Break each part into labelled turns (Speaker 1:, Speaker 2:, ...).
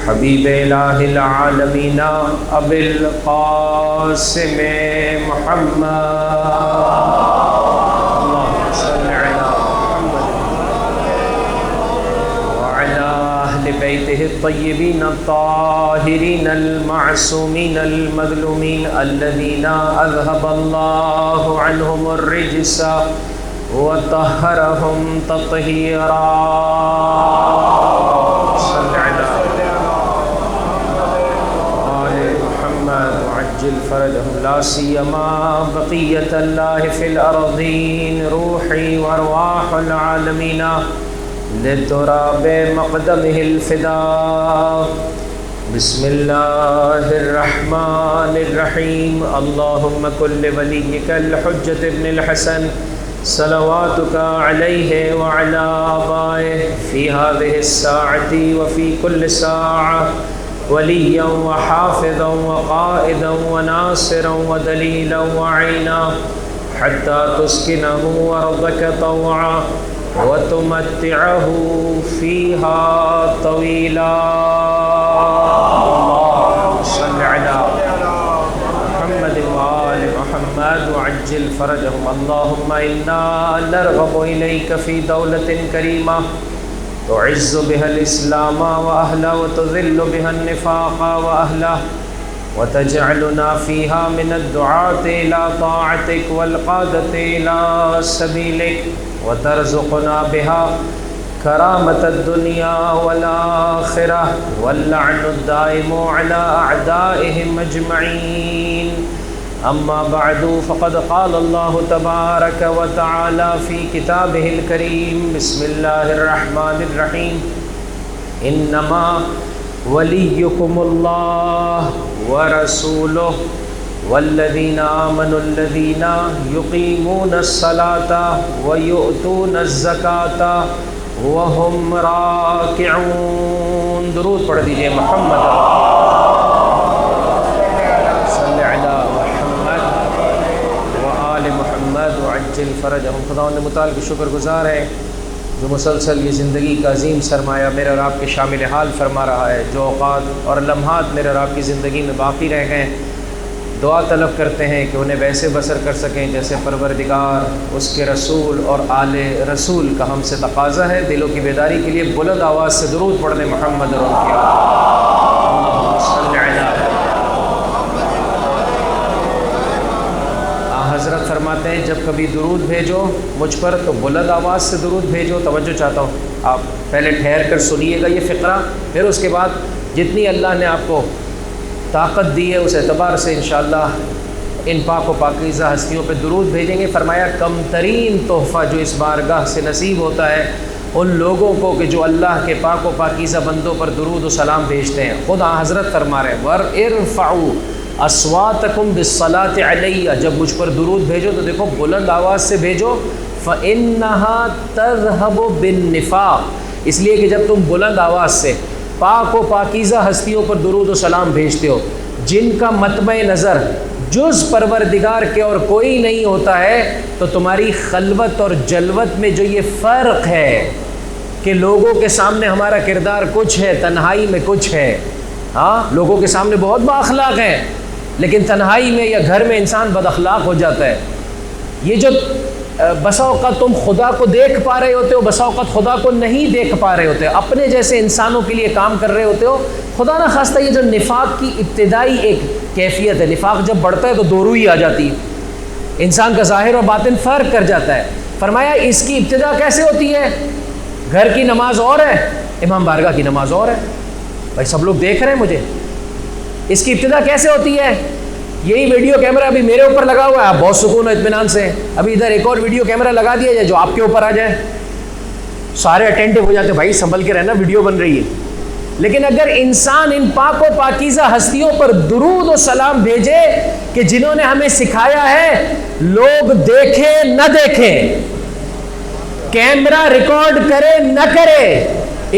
Speaker 1: حبیب الہ العالمین ابی القاسم محمد بيته الطيبين الطاهرين المعصومين المظلومين الذين أذهب الله عنهم الرجس وطهرهم تطهيرا. صل على آل محمد وعجل فرجهم لا سيما بقية الله في الأرضين روحي وأرواح العالمين لتراب مقدمه الفداء. بسم الله الرحمن الرحيم. اللهم كن لوليك الحجة ابن الحسن صلواتك عليه وعلى آبائه في هذه الساعة وفي كل ساعة وليا وحافظا وقائدا وناصرا ودليلا وعينا حتى تسكنه أرضك طوعا وتمتعه فيها طويلا. اللهم صل على محمد وآل محمد وعجل فرجهم. اللهم إنا نرغب إليك في دولة كريمة تعز بها الإسلام وأهله وتذل بها النفاق وأهله وتجعلنا فيها من الدعاة إلى طاعتك والقادة إلى سبيلك وترزقنا بها كرامة الدنيا والآخرة واللعن الدائم على أعدائهم أجمعين. أما بعد فقد قال الله تبارك وتعالى في كتابه الكريم بسم الله الرحمن الرحيم إنما وليكم الله ورسوله والذين آمنوا الذين يقيمون الصلاة ويؤتون الزكاة وهم راكعون. درود پڑھ دیجئے محمد صلی علی محمد وآل محمد وعجل فرجهم. خداوند متعال کے شکر گزار ہیں جو مسلسل یہ زندگی کا عظیم سرمایہ میرے اور آپ کے شامل حال فرما رہا ہے. جو اوقات اور لمحات میرے اور آپ کی زندگی میں باقی رہ گئے دعا طلب کرتے ہیں کہ انہیں ویسے بسر کر سکیں جیسے پروردگار اس کے رسول اور آل رسول کا ہم سے تقاضا ہے. دلوں کی بیداری کے لیے بلند آواز سے درود پڑھنے محمد اور حضرت فرماتے ہیں جب کبھی درود بھیجو مجھ پر تو بلند آواز سے درود بھیجو. توجہ چاہتا ہوں آپ پہلے ٹھہر کر سنیے گا یہ فقرہ, پھر اس کے بعد جتنی اللہ نے آپ کو طاقت دی ہے اس اعتبار سے انشاءاللہ ان پاک و پاکیزہ ہستیوں پہ درود بھیجیں گے. فرمایا کم ترین تحفہ جو اس بارگاہ سے نصیب ہوتا ہے ان لوگوں کو کہ جو اللہ کے پاک و پاکیزہ بندوں پر درود و سلام بھیجتے ہیں. خود حضرت فرما رہے ہیں وَارْفَعُوا اصواتکم بالصلاۃ علیہ. جب مجھ پر درود بھیجو تو دیکھو بلند آواز سے بھیجو. فإنہا تذہب بالنفاق. اس لیے کہ جب تم بلند آواز سے پاک و پاکیزہ ہستیوں پر درود و سلام بھیجتے ہو جن کا مطمع نظر جز پروردگار کے اور کوئی نہیں ہوتا ہے, تو تمہاری خلوت اور جلوت میں جو یہ فرق ہے کہ لوگوں کے سامنے ہمارا کردار کچھ ہے, تنہائی میں کچھ ہے. ہاں لوگوں کے سامنے بہت با اخلاق ہیں لیکن تنہائی میں یا گھر میں انسان بد اخلاق ہو جاتا ہے. یہ جو بسا اوقات تم خدا کو دیکھ پا رہے ہوتے ہو, بسا اوقات خدا کو نہیں دیکھ پا رہے ہوتے, اپنے جیسے انسانوں کے لیے کام کر رہے ہوتے ہو. خدا نہ خواستہ یہ جو نفاق کی ابتدائی ایک کیفیت ہے, نفاق جب بڑھتا ہے تو دو روئی آ جاتی ہے, انسان کا ظاہر اور باطن فرق کر جاتا ہے. فرمایا اس کی ابتدا کیسے ہوتی ہے؟ گھر کی نماز اور ہے, امام بارگاہ کی نماز اور ہے. بھائی سب لوگ دیکھ رہے ہیں مجھے. اس کی ابتدا کیسے ہوتی ہے؟ یہی ویڈیو کیمرہ ابھی میرے اوپر لگا ہوا ہے, آپ بہت سکون و اطمینان سے, ابھی ادھر ایک اور ویڈیو کیمرہ لگا دیا جائے جو آپ کے اوپر آ جائے, سارے اٹینٹو ہو جاتے ہیں, بھائی سنبھل کے رہنا ویڈیو بن رہی ہے. لیکن اگر انسان ان پاک و پاکیزہ ہستیوں پر درود و سلام بھیجے کہ جنہوں نے ہمیں سکھایا ہے لوگ دیکھیں نہ دیکھیں, کیمرہ ریکارڈ کرے نہ کرے,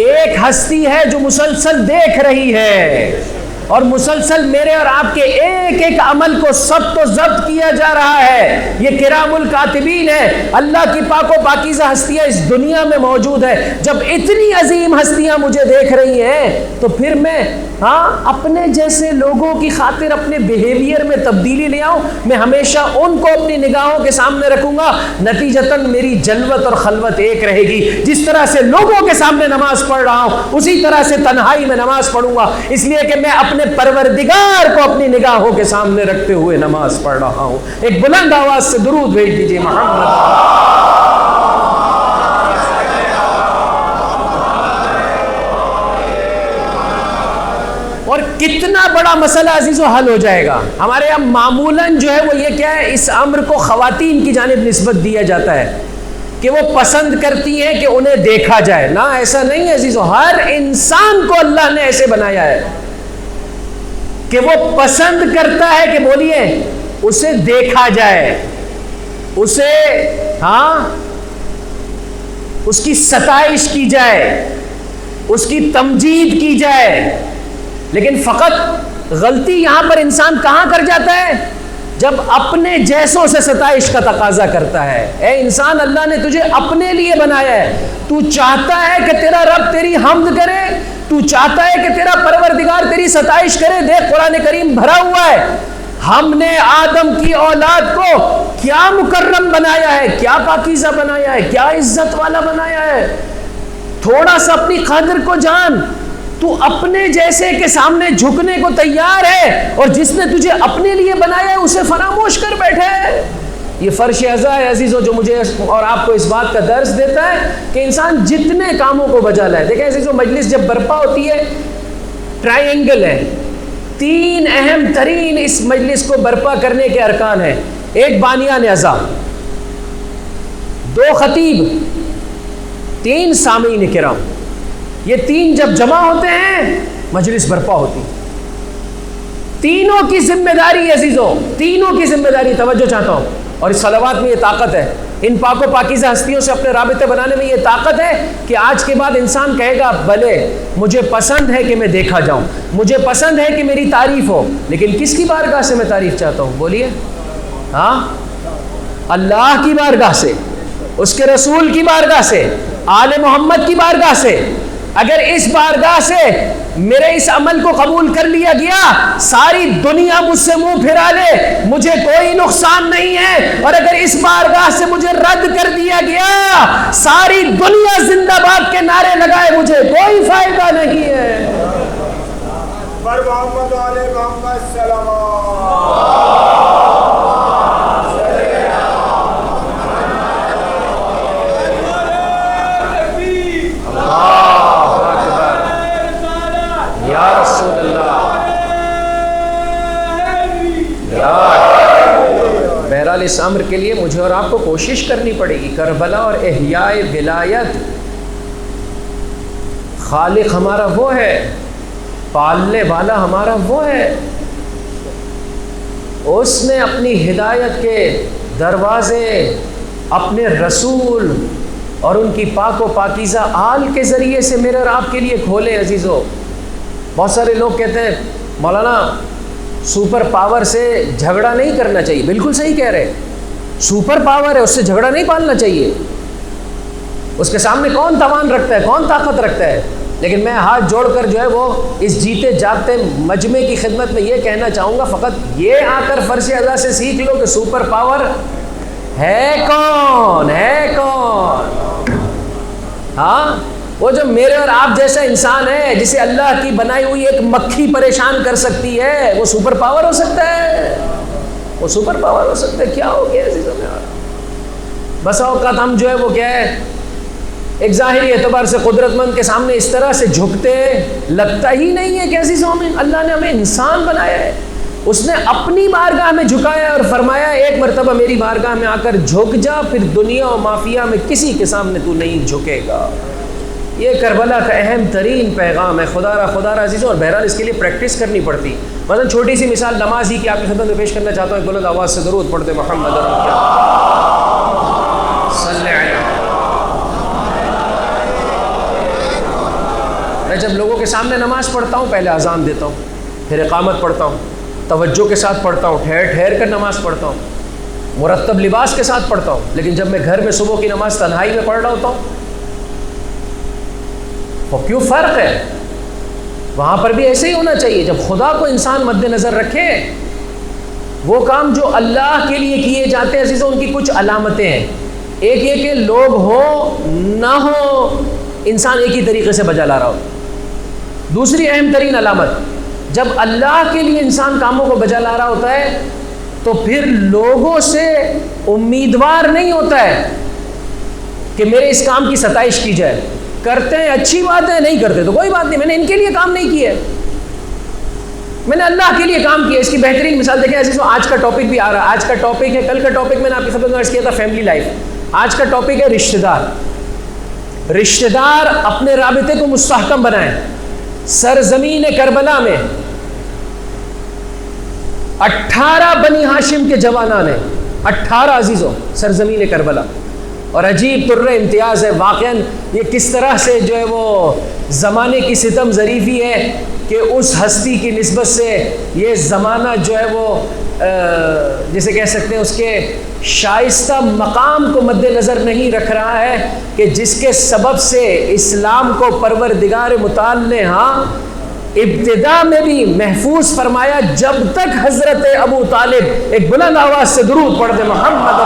Speaker 1: ایک ہستی ہے جو مسلسل دیکھ رہی ہے, اور مسلسل میرے اور آپ کے ایک ایک عمل کو ضبط و ضبط کیا جا رہا ہے. یہ کرام الکاتبین ہے. اللہ کی پاک و پاکیزہ ہستیاں اس دنیا میں موجود ہے. جب اتنی عظیم ہستیاں مجھے دیکھ رہی ہیں تو پھر میں اپنے جیسے لوگوں کی خاطر اپنے بیہیویئر میں تبدیلی لے آؤں. میں ہمیشہ ان کو اپنی نگاہوں کے سامنے رکھوں گا. نتیجتاً میری جلوت اور خلوت ایک رہے گی. جس طرح سے لوگوں کے سامنے نماز پڑھ رہا ہوں اسی طرح سے تنہائی میں نماز پڑھوں گا, اس لیے کہ میں اپنے پروردگار کو اپنی نگاہوں کے سامنے رکھتے ہوئے نماز پڑھ رہا ہوں. ایک بلند آواز سے درود بھیج دیجیے محمد. اور کتنا بڑا مسئلہ عزیزو حل ہو جائے گا. ہمارے یہاں معمولاً جو ہے وہ یہ کیا ہے, اس امر کو خواتین کی جانب نسبت دیا جاتا ہے کہ وہ پسند کرتی ہیں کہ انہیں دیکھا جائے. نہ, ایسا نہیں ہے عزیزو. ہر انسان کو اللہ نے ایسے بنایا ہے کہ وہ پسند کرتا ہے کہ بولیے اسے دیکھا جائے, اسے اس کی ستائش کی جائے, اس کی تمجید کی جائے. لیکن فقط غلطی یہاں پر انسان کہاں کر جاتا ہے؟ جب اپنے جیسوں سے ستائش کا تقاضا کرتا ہے. اے انسان, اللہ نے تجھے اپنے لیے بنایا ہے. تو چاہتا ہے کہ تیرا رب تیری حمد کرے, تو چاہتا ہے کہ تیرا پروردگار تیری ستائش کرے. دیکھ قرآن کریم بھرا ہوا ہے. ہم نے آدم کی اولاد کو کیا مکرم بنایا ہے, کیا پاکیزہ بنایا ہے, کیا عزت والا بنایا ہے. تھوڑا سا اپنی قدر کو جان. تو اپنے جیسے کے سامنے جھکنے کو تیار ہے, اور جس نے تجھے اپنے لیے بنایا ہے اسے فراموش کر بیٹھے. یہ فرش ازا ہے عزیزو جو مجھے اور آپ کو اس بات کا درس دیتا ہے کہ انسان جتنے کاموں کو بجا لائے. دیکھیں عزیزو, مجلس جب برپا ہوتی ہے ٹرائی اینگل ہے. 3 اہم ترین اس مجلس کو برپا کرنے کے ارکان ہیں. ایک بانیان ازا, 2 خطیب, 3 سامعین کرام. یہ 3 جب جمع ہوتے ہیں مجلس برپا ہوتی. تینوں کی ذمہ داری عزیزو, تینوں کی ذمہ داری. توجہ چاہتا ہوں. اور اس صلوات میں یہ طاقت ہے, ان پاک و پاکیزہ ہستیوں سے اپنے رابطے بنانے میں یہ طاقت ہے کہ آج کے بعد انسان کہے گا بھلے مجھے پسند ہے کہ میں دیکھا جاؤں, مجھے پسند ہے کہ میری تعریف ہو, لیکن کس کی بارگاہ سے میں تعریف چاہتا ہوں؟ بولیے. اللہ کی بارگاہ سے, اس کے رسول کی بارگاہ سے, آل محمد کی بارگاہ سے. اگر اس بارگاہ سے میرے اس عمل کو قبول کر لیا گیا, ساری دنیا مجھ سے منہ پھرا لے, مجھے کوئی نقصان نہیں ہے. اور اگر اس بارگاہ سے مجھے رد کر دیا گیا, ساری دنیا زندہ باد کے نعرے لگائے, مجھے کوئی فائدہ نہیں ہے.
Speaker 2: پر محمد علیہ محمد سلام.
Speaker 1: بہرحال اس امر کے لیے مجھے اور آپ کو کوشش کرنی پڑے گی. کربلا اور احیاء ولایت, خالق ہمارا وہ ہے, پالنے والا ہمارا وہ ہے. اس نے اپنی ہدایت کے دروازے اپنے رسول اور ان کی پاک و پاکیزہ آل کے ذریعے سے میرے اور آپ کے لیے کھولے. عزیزو, بہت سارے لوگ کہتے ہیں مولانا سپر پاور سے جھگڑا نہیں کرنا چاہیے. بالکل صحیح کہہ رہے, سپر پاور ہے, اس سے جھگڑا نہیں پالنا چاہیے. اس کے سامنے کون توان رکھتا ہے, کون طاقت رکھتا ہے. لیکن میں ہاتھ جوڑ کر جو ہے وہ اس جیتے جاگتے مجمع کی خدمت میں یہ کہنا چاہوں گا, فقط یہ آ کر فرش ازا سے سیکھ لو کہ سپر پاور ہے کون, ہے کون. وہ جو میرے اور آپ جیسا انسان ہے جسے اللہ کی بنائی ہوئی ایک مکھی پریشان کر سکتی ہے, وہ سپر پاور ہو سکتا ہے, وہ سپر پاور ہو سکتا ہے. کیا ہو گیا عزیزوں میں؟ بسا اوقات ہم جو ہے وہ کیا ہے, ایک ظاہری اعتبار سے قدرت مند کے سامنے اس طرح سے جھکتے, لگتا ہی نہیں ہے کہ عزیزوں میں اللہ نے ہمیں انسان بنایا ہے. اس نے اپنی بارگاہ میں جھکایا اور فرمایا ایک مرتبہ میری بارگاہ میں آ کر جھک جا, پھر دنیا و مافیا میں کسی کے سامنے تو نہیں جھکے گا. یہ کربلا کا اہم ترین پیغام ہے. خدا را عزیزوں, اور بہرحال اس کے لیے پریکٹس کرنی پڑتی. مثلا چھوٹی سی مثال نماز ہی کی آپ کی خدمت میں پیش کرنا چاہتا ہوں. ایک بلند آواز سے درود پڑھتے محمد صلی اللہ. میں جب لوگوں کے سامنے نماز پڑھتا ہوں پہلے اذان دیتا ہوں, پھر اقامت پڑھتا ہوں، توجہ کے ساتھ پڑھتا ہوں، ٹھہر ٹھہر کر نماز پڑھتا ہوں، مرتب لباس کے ساتھ پڑھتا ہوں، لیکن جب میں گھر میں صبح کی نماز تنہائی میں پڑھ رہا ہوتا ہوں، وہ کیوں فرق ہے؟ وہاں پر بھی ایسے ہی ہونا چاہیے. جب خدا کو انسان مد نظر رکھے، وہ کام جو اللہ کے لیے کیے جاتے ہیں عزیزوں، ان کی کچھ علامتیں ہیں. ایک یہ کہ لوگ ہو نہ ہو، انسان ایک ہی طریقے سے بجا لا رہا ہو. دوسری اہم ترین علامت، جب اللہ کے لیے انسان کاموں کو بجا لا رہا ہوتا ہے تو پھر لوگوں سے امیدوار نہیں ہوتا ہے کہ میرے اس کام کی ستائش کی جائے. کرتے ہیں اچھی بات ہے، نہیں کرتے تو کوئی بات نہیں، میں نے ان کے لیے کام نہیں کیا، میں نے اللہ کے لیے کام کیا. اس کی بہترین مثال دیکھیں عزیزوں، آج کا ٹاپک بھی آ رہا ہے. آج کا ٹاپک ہے، کل کا ٹاپک میں نے آپ کی خدمت میں عرض کیا تھا فیملی لائف. آج کا ٹاپک ہے رشتہ دار. رشتہ دار اپنے رابطے کو مستحکم بنائیں. سرزمین کربلا میں 18 بنی ہاشم کے جوانان ہیں، 18 عزیزوں، سرزمین کربلا. اور عجیب طر امتیاز ہے واقعاً یہ کس طرح سے جو ہے وہ زمانے کی ستم ظریفی ہے کہ اس ہستی کی نسبت سے یہ زمانہ جو ہے وہ جسے کہہ سکتے ہیں اس کے شائستہ مقام کو مد نظر نہیں رکھ رہا ہے کہ جس کے سبب سے اسلام کو پروردگار متعال نے ابتدا میں بھی محفوظ فرمایا. جب تک حضرت ابو طالب ایک بلند آواز سے درود پڑھ دے محمد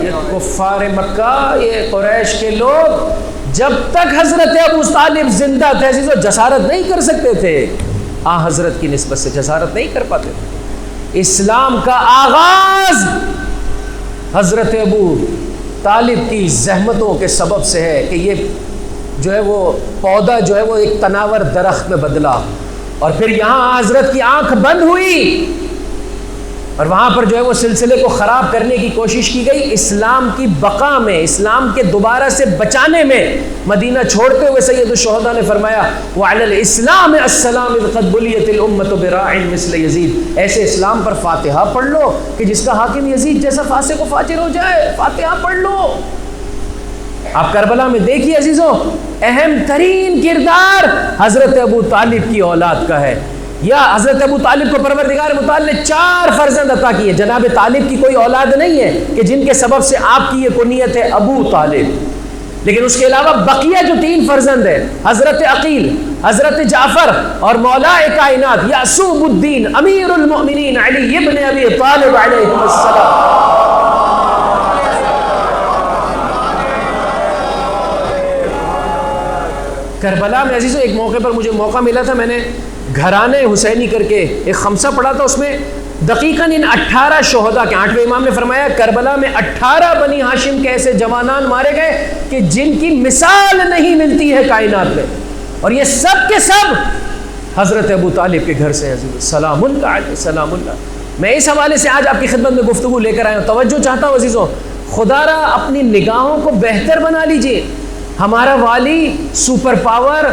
Speaker 1: یہ کفار مکہ، یہ قریش کے لوگ جب تک حضرت ابو طالب زندہ تھے عزیزو جسارت نہیں کر سکتے تھے، حضرت کی نسبت سے جسارت نہیں کر پاتے تھے. اسلام کا آغاز حضرت ابو طالب کی زحمتوں کے سبب سے ہے کہ یہ جو ہے وہ پودا جو ہے وہ ایک تناور درخت میں بدلا، اور پھر یہاں حضرت کی آنکھ بند ہوئی اور وہاں پر جو ہے وہ سلسلے کو خراب کرنے کی کوشش کی گئی. اسلام کی بقا میں، اسلام کے دوبارہ سے بچانے میں مدینہ چھوڑتے ہوئے سید الشہداء نے فرمایا وعلی الاسلام السلام اذ قد بلیت الامت براع مثل یزید. ایسے اسلام پر فاتحہ پڑھ لو کہ جس کا حاکم یزید جیسا فاسق و فاجر ہو جائے. فاتحہ پڑھ لو. آپ کربلا میں دیکھیے عزیزوں، اہم ترین کردار حضرت ابو طالب کی اولاد کا ہے. یا حضرت ابو طالب کو پروردگار متعال نے 4 فرزند عطا کیے. جناب طالب کی کوئی اولاد نہیں ہے کہ جن کے سبب سے آپ کی یہ کنیت ہے ابو طالب، لیکن اس کے علاوہ بقیہ جو 3 فرزند ہیں، حضرت عقیل، حضرت جعفر اور مولا کائنات یعصوب الدین امیر المؤمنین علی ابن ابی طالب علیہ السلام. کربلا میں عزیزو ایک موقع پر مجھے موقع ملا تھا، میں نے گھرانے حسینی کر کے ایک خمسہ پڑھا تھا. اس میں دقیقاً ان 18 شہداء کے 8ویں امام نے فرمایا کربلا میں 18 بنی ہاشم کے ایسے جوانان مارے گئے کہ جن کی مثال نہیں ملتی ہے کائنات میں، اور یہ سب کے سب حضرت ابو طالب کے گھر سے. عزیز سلام اللہ علیہ، سلام اللہ. میں اس حوالے سے آج آپ کی خدمت میں گفتگو لے کر آیا ہوں. توجہ چاہتا ہوں عزیزوں، خدا را اپنی نگاہوں کو بہتر بنا لیجئے. ہمارا والی سپر پاور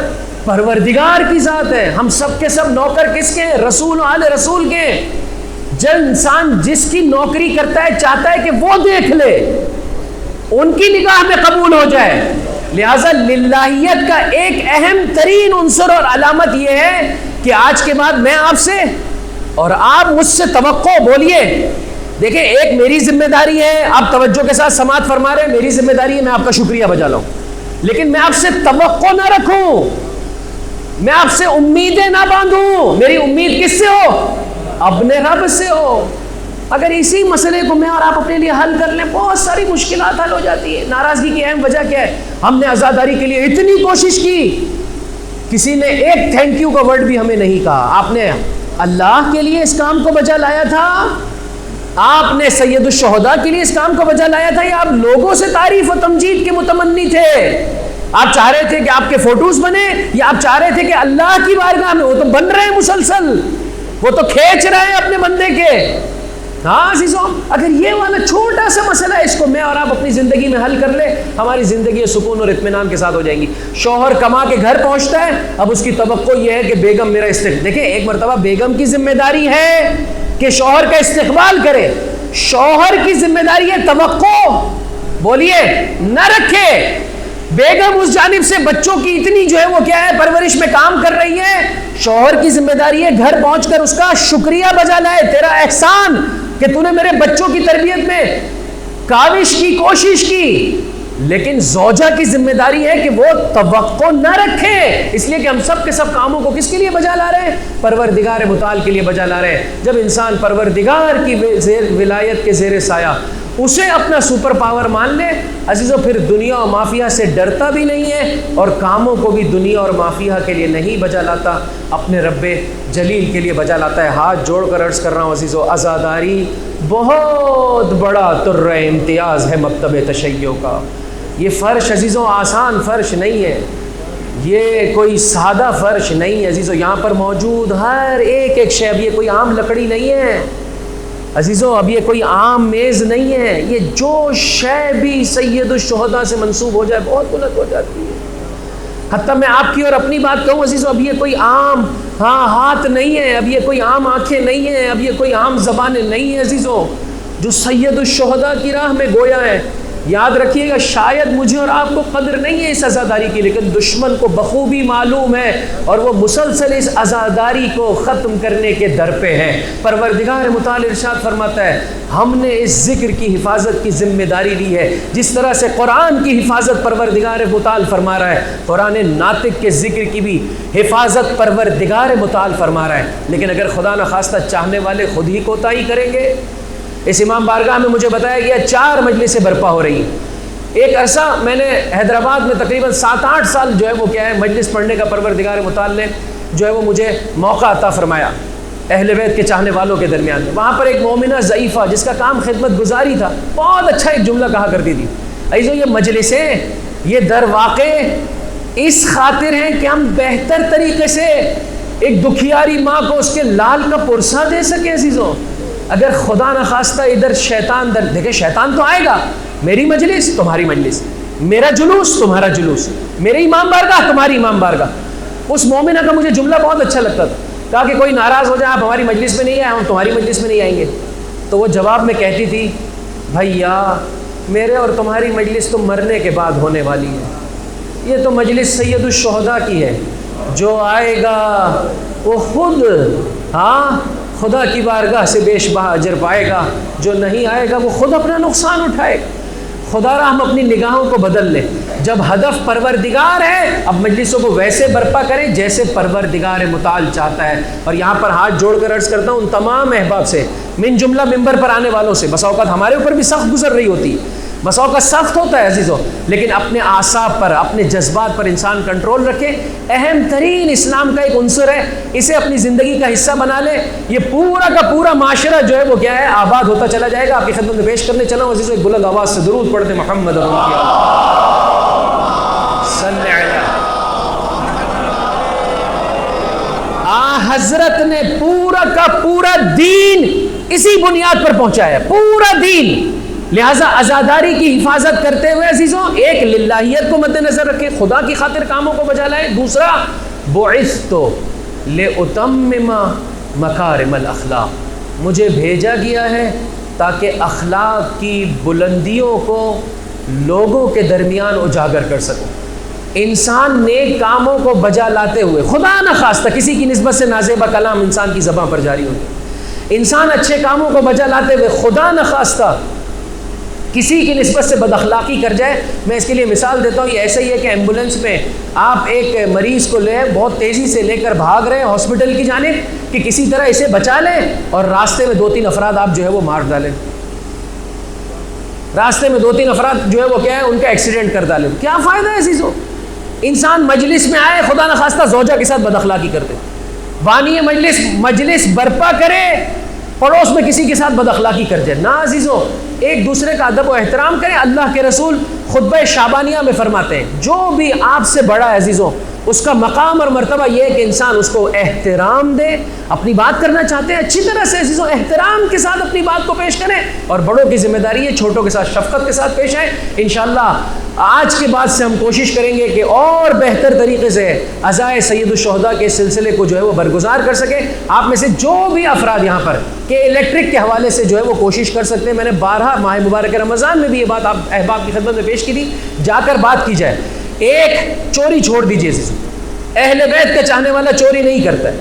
Speaker 1: پروردگار کی ذات ہے. ہم سب کے سب نوکر کس کے ہیں؟ رسول و آل رسول کے. جب انسان جس کی نوکری کرتا ہے چاہتا ہے کہ وہ دیکھ لے، ان کی نگاہ میں قبول ہو جائے. لہٰذا للہیت کا ایک اہم ترین عنصر اور علامت یہ ہے کہ آج کے بعد میں آپ سے اور آپ مجھ سے توقع بولیے. دیکھیں، ایک میری ذمہ داری ہے، آپ توجہ کے ساتھ سماعت فرما رہے ہیں، میری ذمہ داری ہے میں آپ کا شکریہ بجا لاؤں، لیکن میں آپ سے توقع نہ رکھوں، میں آپ سے امیدیں نہ باندھوں. میری امید کس سے ہو؟ اپنے رب سے ہو. اگر اسی مسئلے کو میں اور آپ اپنے لیے حل کر لیں، بہت ساری مشکلات حل ہو جاتی ہے. ناراضگی کی اہم وجہ کیا ہے؟ ہم نے عزاداری کے لیے اتنی کوشش کی، کسی نے ایک تھینک یو کا ورڈ بھی ہمیں نہیں کہا. آپ نے اللہ کے لیے اس کام کو بجا لایا تھا، آپ نے سید الشہداء کے لیے اس کام کو بجا لایا تھا، یا آپ لوگوں سے تعریف و تمجید کے متمنی تھے؟ آپ چاہ رہے تھے کہ آپ کے فوٹوز بنے، یا آپ چاہ رہے تھے کہ اللہ کی بارگاہ میں وہ تو بن رہے ہیں مسلسل، وہ تو کھینچ رہے ہیں اپنے بندے کے. ہاں عزیزوں، اگر یہ والا چھوٹا سا مسئلہ ہے، اس کو میں اور آپ اپنی زندگی میں حل کر لیں، ہماری زندگی سکون اور اطمینان کے ساتھ ہو جائیں گی. شوہر کما کے گھر پہنچتا ہے، اب اس کی توقع یہ ہے کہ بیگم میرا دیکھیں، ایک مرتبہ بیگم کی ذمہ داری ہے کہ شوہر کا استقبال کرے، شوہر کی ذمہ داری ہے توقع، بولیے، نہ رکھے۔ بیگم اس جانب سے بچوں کی اتنی جو ہے وہ کیا ہے پرورش میں کام کر رہی ہے، شوہر کی ذمہ داری ہے گھر پہنچ کر اس کا شکریہ بجا لائے، تیرا احسان کہ تو نے میرے بچوں کی تربیت میں کاوش کی، کوشش کی۔ لیکن زوجہ کی ذمہ داری ہے کہ وہ توقع نہ رکھے، اس لیے کہ ہم سب کے سب کاموں کو کس کے لیے بجا لا رہے ہیں؟ پروردگار متعال کے لیے بجا لا رہے ہیں۔ جب انسان پروردگار کی ولایت کے زیر سایہ اسے اپنا سپر پاور مان لے عزیزو، پھر دنیا اور مافیا سے ڈرتا بھی نہیں ہے اور کاموں کو بھی دنیا اور مافیا کے لیے نہیں بجا لاتا، اپنے رب جلیل کے لیے بجا لاتا ہے۔ ہاتھ جوڑ کر عرض کر رہا ہوں عزیزو، عزاداری بہت بڑا تر امتیاز ہے مکتب تشیع کا۔ یہ فرش عزیزو آسان فرش نہیں ہے، یہ کوئی سادہ فرش نہیں ہے عزیزو، یہاں پر موجود ہر ایک شے، اب یہ کوئی عام لکڑی نہیں ہے عزیزو، اب یہ کوئی عام میز نہیں ہے، یہ جو شے بھی سید الشہداء سے منسوب ہو جائے بہت بلند ہو جاتی ہے۔ حتیٰ میں آپ کی اور اپنی بات کہوں عزیزو، اب یہ کوئی عام ہاتھ نہیں ہے، اب یہ کوئی عام آنکھیں نہیں ہیں، اب یہ کوئی عام زبانیں نہیں ہیں عزیزو، جو سید الشہداء کی راہ میں گویا ہے۔ یاد رکھیے گا، شاید مجھے اور آپ کو قدر نہیں ہے اس عزاداری کی، لیکن دشمن کو بخوبی معلوم ہے اور وہ مسلسل اس عزاداری کو ختم کرنے کے در پہ ہے۔ پروردگار متعال ارشاد فرماتا ہے، ہم نے اس ذکر کی حفاظت کی ذمہ داری لی ہے، جس طرح سے قرآن کی حفاظت پروردگار متعال فرما رہا ہے، قرآن ناطق کے ذکر کی بھی حفاظت پروردگار متعال فرما رہا ہے۔ لیکن اگر خدا نخواستہ چاہنے والے خود ہی کوتاہی کریں گے، اس امام بارگاہ میں مجھے بتایا گیا 4 مجلسیں برپا ہو رہی ہیں۔ ایک عرصہ میں نے حیدرآباد میں تقریباً 7-8 سال جو ہے وہ کیا ہے مجلس پڑھنے کا پروردگار متعال نے جو ہے وہ مجھے موقع عطا فرمایا اہل بیت کے چاہنے والوں کے درمیان میں۔ وہاں پر ایک مومنہ ضعیفہ جس کا کام خدمت گزاری تھا، بہت اچھا ایک جملہ کہا کرتی تھی، عزیزو یہ مجلسیں، یہ در واقع اس خاطر ہیں کہ ہم بہتر طریقے سے ایک دکھیاری ماں کو اس کے لال کا پرسہ دے سکیں عزیزو۔ اگر خدا نخواستہ ادھر شیطان دیکھیں، شیطان تو آئے گا، میری مجلس تمہاری مجلس، میرا جلوس تمہارا جلوس، میری امام بارگاہ تمہاری امام بارگاہ۔ اس مومنہ کا مجھے جملہ بہت اچھا لگتا تھا، کہا کہ کوئی ناراض ہو جائے آپ ہماری مجلس میں نہیں آئے، ہم تمہاری مجلس میں نہیں آئیں گے، تو وہ جواب میں کہتی تھی، بھیا میرے اور تمہاری مجلس تو مرنے کے بعد ہونے والی ہے، یہ تو مجلس سید الشہداء کی ہے، جو آئے گا وہ خود خدا کی بارگاہ سے بیش بہا اجر پائے گا، جو نہیں آئے گا وہ خود اپنا نقصان اٹھائے گا۔ خدا را ہم اپنی نگاہوں کو بدل لیں، جب ہدف پروردگار ہے اب مجلسوں کو ویسے برپا کریں جیسے پروردگار متعال چاہتا ہے۔ اور یہاں پر ہاتھ جوڑ کر عرض کرتا ہوں ان تمام احباب سے، من جملہ ممبر پر آنے والوں سے، بس اوقات ہمارے اوپر بھی سخت گزر رہی ہوتی ہے، بس اوقات سخت ہوتا ہے عزیزو، لیکن اپنے اعصاب پر، اپنے جذبات پر انسان کنٹرول رکھے۔ اہم ترین اسلام کا ایک عنصر ہے، اسے اپنی زندگی کا حصہ بنا لے، یہ پورا کا پورا معاشرہ جو ہے وہ کیا ہے آباد ہوتا چلا جائے گا۔ آپ کی خدمت میں پیش کرنے چلا ہوں عزیزو، ایک بلند آواز سے درود پڑھتے محمد صلی علیہ۔ حضرت نے پورا کا پورا دین اسی بنیاد پر پہنچایا، پورا دین۔ لہٰذا عزاداری کی حفاظت کرتے ہوئے عزیزوں ایک للہیت کو مد نظر رکھیں، خدا کی خاطر کاموں کو بجا لائیں۔ دوسرا، بعثت لأتمم مکارم الاخلاق، مجھے بھیجا گیا ہے تاکہ اخلاق کی بلندیوں کو لوگوں کے درمیان اجاگر کر سکوں۔ انسان نیک کاموں کو بجا لاتے ہوئے، خدا نخواستہ کسی کی نسبت سے نازیبہ کلام انسان کی زبان پر جاری ہوتا، انسان اچھے کاموں کو بجا لاتے ہوئے خدا نخواستہ کسی کی نسبت سے بد اخلاقی کر جائے۔ میں اس کے لیے مثال دیتا ہوں، یہ ایسا ہی ہے کہ ایمبولینس میں آپ ایک مریض کو لے بہت تیزی سے لے کر بھاگ رہے ہیں ہاسپٹل کی جانب کہ کسی طرح اسے بچا لیں، اور راستے میں 2-3 افراد آپ جو ہے وہ مار ڈالیں، راستے میں 2-3 افراد جو ہے وہ کیا ہے ان کا ایکسیڈنٹ کر ڈالیں، کیا فائدہ ہے عزیزو؟ انسان مجلس میں آئے خدا نخواستہ زوجہ کے ساتھ بد اخلاقی کرتے، بانی مجلس برپا کرے پڑوس میں کسی کے ساتھ بد اخلاقی کر جائے، نہ عزیزو، ایک دوسرے کا ادب و احترام کریں. اللہ کے رسول خطبہ شعبانیہ میں فرماتے ہیں جو بھی آپ سے بڑا ہے عزیزوں اس کا مقام اور مرتبہ یہ ہے کہ انسان اس کو احترام دے. اپنی بات کرنا چاہتے ہیں اچھی طرح سے عزیزوں احترام کے ساتھ اپنی بات کو پیش کریں, اور بڑوں کی ذمہ داری ہے چھوٹوں کے ساتھ شفقت کے ساتھ پیش آئیں. انشاءاللہ آج کے بعد سے ہم کوشش کریں گے کہ اور بہتر طریقے سے عزائے سید الشہداء کے سلسلے کو جو ہے وہ برگزار کر سکیں. آپ میں سے جو بھی افراد یہاں پر کہ الیکٹرک کے حوالے سے جو ہے وہ کوشش کر سکتے ہیں, میں نے بارہا ماہ مبارک رمضان میں بھی یہ بات آپ احباب کی خدمت میں پیش کی تھی, جا کر بات کی جائے. ایک چوری چھوڑ دیجیے عزیزوں, اہل بیت کا چاہنے والا چوری نہیں کرتا ہے.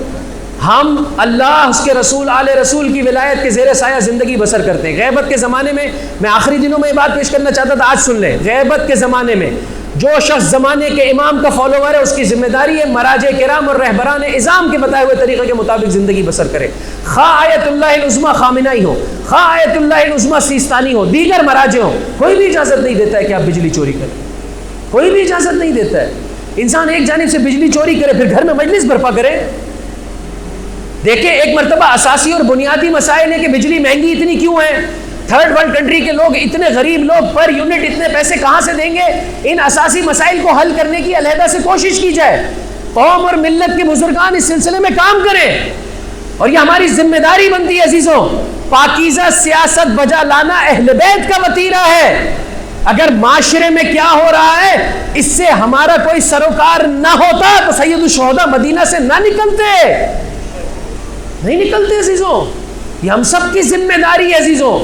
Speaker 1: ہم اللہ اس کے رسول آل رسول کی ولایت کے زیر سایہ زندگی بسر کرتے ہیں. غیبت کے زمانے میں آخری دنوں میں یہ بات پیش کرنا چاہتا تھا, آج سن لیں. غیبت کے زمانے میں جو شخص زمانے کے امام کا فالوور ہے اس کی ذمہ داری ہے مراجع کرام اور رہبران اعظام کے بتائے ہوئے طریقے کے مطابق زندگی بسر کرے. خواہ آیت اللہ العظمیٰ خامنائی ہو, خواہ آیت اللہ العظمیٰ سیستانی ہو, دیگر مراجع ہوں, کوئی بھی اجازت نہیں دیتا ہے کہ آپ بجلی چوری کریں. کوئی بھی اجازت نہیں دیتا ہے. انسان ایک جانب سے بجلی چوری کرے پھر گھر میں مجلس برپا کرے. دیکھیں ایک مرتبہ اساسی اور بنیادی مسائل ہے کہ بجلی مہنگی اتنی کیوں ہے. تھرڈ ورلڈ کنٹری کے لوگ, اتنے غریب لوگ پر یونٹ اتنے پیسے کہاں سے دیں گے. ان اساسی مسائل کو حل کرنے کی علیحدہ سے کوشش کی جائے. قوم اور ملت کے بزرگان اس سلسلے میں کام کریں, اور یہ ہماری ذمہ داری بنتی ہے عزیزوں. پاکیزہ سیاست بجا لانا اہل بیت کا وتیرہ ہے. اگر معاشرے میں کیا ہو رہا ہے اس سے ہمارا کوئی سروکار نہ ہوتا تو سید الشہداء مدینہ سے نہ نکلتے, نہیں نکلتے عزیزوں. یہ ہم سب کی ذمہ داری ہے عزیزوں.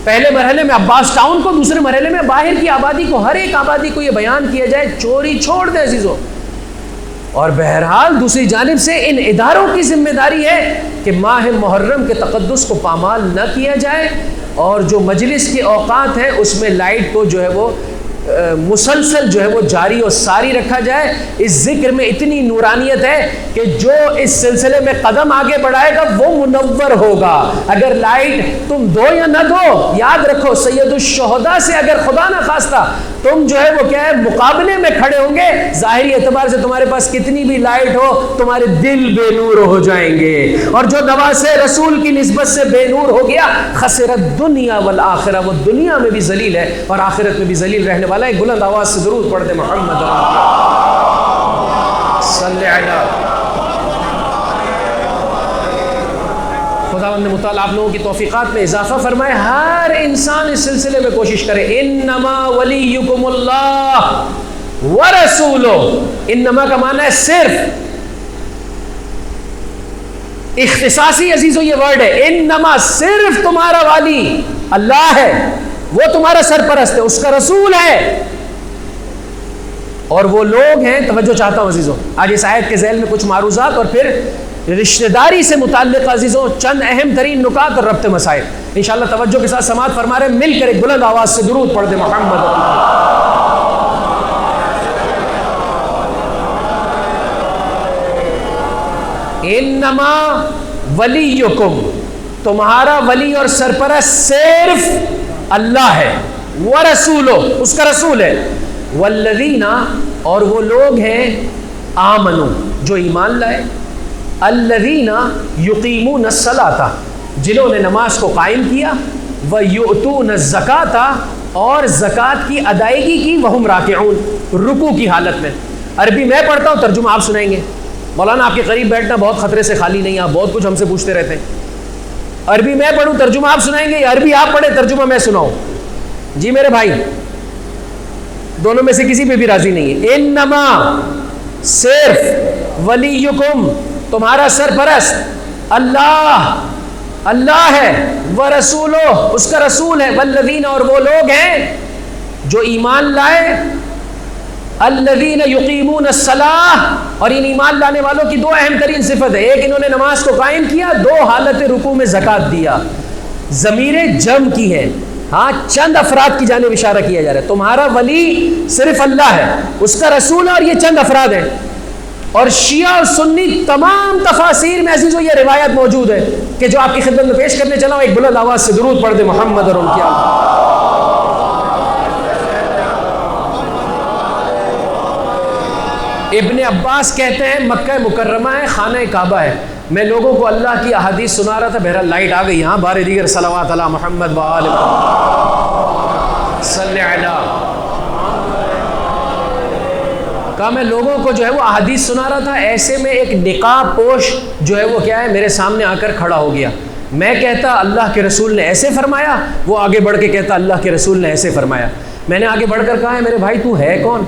Speaker 1: پہلے مرحلے میں عباس ٹاؤن کو, دوسرے مرحلے میں باہر کی آبادی کو, ہر ایک آبادی کو یہ بیان کیا جائے چوری چھوڑ دیں عزیزوں. اور بہرحال دوسری جانب سے ان اداروں کی ذمہ داری ہے کہ ماہ محرم کے تقدس کو پامال نہ کیا جائے, اور جو مجلس کے اوقات ہیں اس میں لائٹ کو جو ہے وہ مسلسل جو ہے وہ جاری و ساری رکھا جائے. اس ذکر میں اتنی نورانیت ہے کہ جو اس سلسلے میں قدم آگے بڑھائے گا وہ منور ہوگا. اگر لائٹ تم دو یا نہ دو, یاد رکھو سید الشہداء سے اگر خدا نہ خواستہ تم جو ہے وہ کیا ہے مقابلے میں کھڑے ہوں گے, ظاہری اعتبار سے تمہارے پاس کتنی بھی لائٹ ہو تمہارے دل بے نور ہو جائیں گے. اور جو نواز رسول کی نسبت سے بے نور ہو گیا خسرت دنیا والآخرہ, وہ دنیا میں بھی ذلیل ہے اور آخرت میں بھی ذلیل رہنے والا. ایک بلند آواز سے درود پڑھ دے محمد صلی اللہ. خداوند متعال آپ لوگوں کی توفیقات میں اضافہ فرمائے. ہر انسان اس سلسلے میں کوشش کرے. انما ولیکم اللہ ورسولہ, انما کا معنی ہے صرف, اختصاصی عزیزو یہ ورڈ ہے. انما صرف تمہارا والی اللہ ہے, وہ تمہارا سرپرست ہے, اس کا رسول ہے, اور وہ لوگ ہیں. توجہ چاہتا ہوں عزیزوں, آج اس آیت کے ذیل میں کچھ معروضات اور پھر رشتہ داری سے متعلق عزیزوں چند اہم ترین نکات اور ربط مسائل انشاءاللہ توجہ کے ساتھ سماعت فرما رہے ہیں. مل کر ایک بلند آواز سے درود پڑھ دے محمد. انما ولیکم, تمہارا ولی اور سرپرست صرف اللہ ہے, ورسولہ, اس کا رسول ہے, والذین, اور وہ لوگ ہیں, آمنو, جو ایمان لائے, الذین یقیمون الصلاۃ, جنہوں نے نماز کو قائم کیا, ویؤتون الزکاۃ, اور زکوٰۃ کی ادائیگی کی, وہم راکعون, رکوع کی حالت میں. عربی میں پڑھتا ہوں, ترجمہ آپ سنائیں گے. مولانا آپ کے قریب بیٹھنا بہت خطرے سے خالی نہیں, آپ بہت کچھ ہم سے پوچھتے رہتے ہیں. عربی میں پڑھوں, ترجمہ آپ سنائیں گے, یا عربی آپ پڑھیں ترجمہ میں سناؤں؟ جی میرے بھائی, دونوں میں سے کسی پہ بھی راضی نہیں ہے. انما, صرف, ولیکم, تمہارا سرپرست اللہ, اللہ ہے, ورسولہ, اس کا رسول ہے, والذین, اور وہ لوگ ہیں جو ایمان لائے, الذین یقیمون الصلاۃ, اور ان ایمان لانے والوں کی دو اہم ترین صفت ہے. ایک, انہوں نے نماز کو قائم کیا, دو, حالت رکوع میں زکوٰۃ دیا. ضمیر جم کی ہے, ہاں چند افراد کی جانب اشارہ کیا جا رہا ہے. تمہارا ولی صرف اللہ ہے, اس کا رسول ہے, اور یہ چند افراد ہیں. اور شیعہ اور سنی تمام تفاسیر میں عزیزو یہ روایت موجود ہے کہ جو آپ کی خدمت میں پیش کرنے چلا ہوں. ایک بلند آواز سے درود پڑھ دے محمد اور ان کی آل. ابن عباس کہتے ہیں مکہ مکرمہ ہے, خانہ کعبہ ہے. میں لوگوں کو اللہ کی احادیث سنا رہا تھا، بہرحال لائٹ آ گئی، ہاں بار دیگر صلوات علی محمد و آل صلی علی، کہا میں لوگوں کو جو ہے وہ احادیث سنا رہا تھا، ایسے میں ایک نقاب پوش جو ہے وہ کیا ہے میرے سامنے آ کر کھڑا ہو گیا، میں کہتا اللہ کے رسول نے ایسے فرمایا، وہ آگے بڑھ کے کہتا اللہ کے رسول نے ایسے فرمایا۔ میں نے آگے بڑھ کر کہا ہے میرے بھائی تو ہے کون،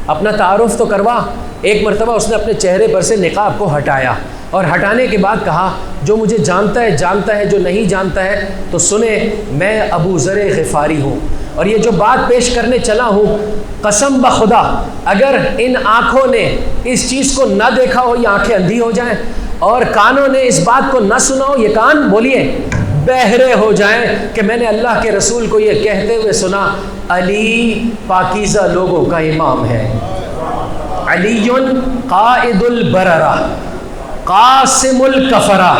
Speaker 1: اپنا تعارف تو کروا۔ ایک مرتبہ اس نے اپنے چہرے پر سے نقاب کو ہٹایا اور ہٹانے کے بعد کہا جو مجھے جانتا ہے جانتا ہے، جو نہیں جانتا ہے تو سنے، میں ابو ذر غفاری ہوں، اور یہ جو بات پیش کرنے چلا ہوں قسم بخدا اگر ان آنکھوں نے اس چیز کو نہ دیکھا ہو یہ آنکھیں اندھی ہو جائیں، اور کانوں نے اس بات کو نہ سنا ہو یہ کان بولیے بہرے ہو جائیں کہ میں نے اللہ کے رسول کو یہ کہتے ہوئے سنا علی پاکیزہ لوگوں کا امام ہے، علی قائد البررہ قاسم الکفرہ،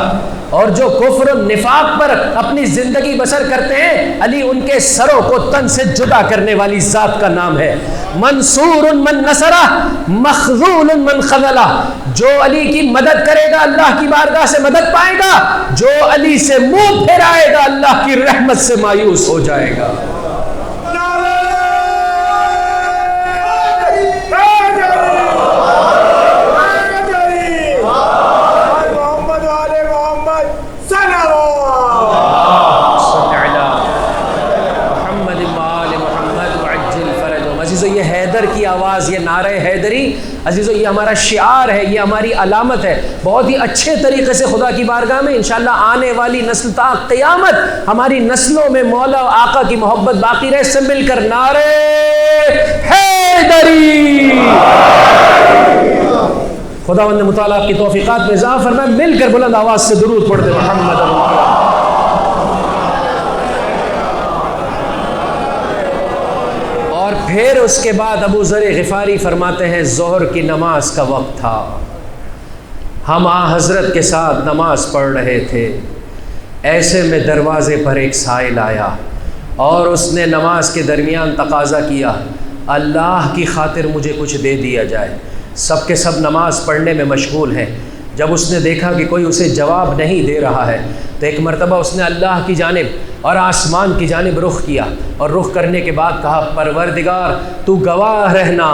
Speaker 1: اور جو کفر و نفاق پر اپنی زندگی بسر کرتے ہیں علی ان کے سروں کو تن سے جدا کرنے والی ذات کا نام ہے، منصور من نصرہ مخذول من خذلہ، جو علی کی مدد کرے گا اللہ کی بارگاہ سے مدد پائے گا، جو علی سے منہ پھیرائے گا اللہ کی رحمت سے مایوس ہو جائے گا۔ یہ حیدر کی آواز، یہ نعرہ حیدری عزیزو یہ ہمارا شعار ہے، یہ ہماری علامت ہے۔ بہت ہی اچھے طریقے سے خدا کی بارگاہ میں انشاءاللہ آنے والی نسل تا قیامت ہماری نسلوں میں مولا و آقا کی محبت باقی رہے، سے مل کر نعرہ حیدری۔ خداوند نے مطالعہ کی توفیقات میں اضافہ فرمائے، مل کر بلند آواز سے درود پڑھ دے محمد اللہ۔ اور پھر اس کے بعد ابو ذر غفاری فرماتے ہیں ظہر کی نماز کا وقت تھا، ہم حضرت کے ساتھ نماز پڑھ رہے تھے، ایسے میں دروازے پر ایک سائل آیا اور اس نے نماز کے درمیان تقاضا کیا اللہ کی خاطر مجھے کچھ دے دیا جائے۔ سب کے سب نماز پڑھنے میں مشغول ہیں، جب اس نے دیکھا کہ کوئی اسے جواب نہیں دے رہا ہے تو ایک مرتبہ اس نے اللہ کی جانب اور آسمان کی جانب رخ کیا، اور رخ کرنے کے بعد کہا پروردگار تو گواہ رہنا،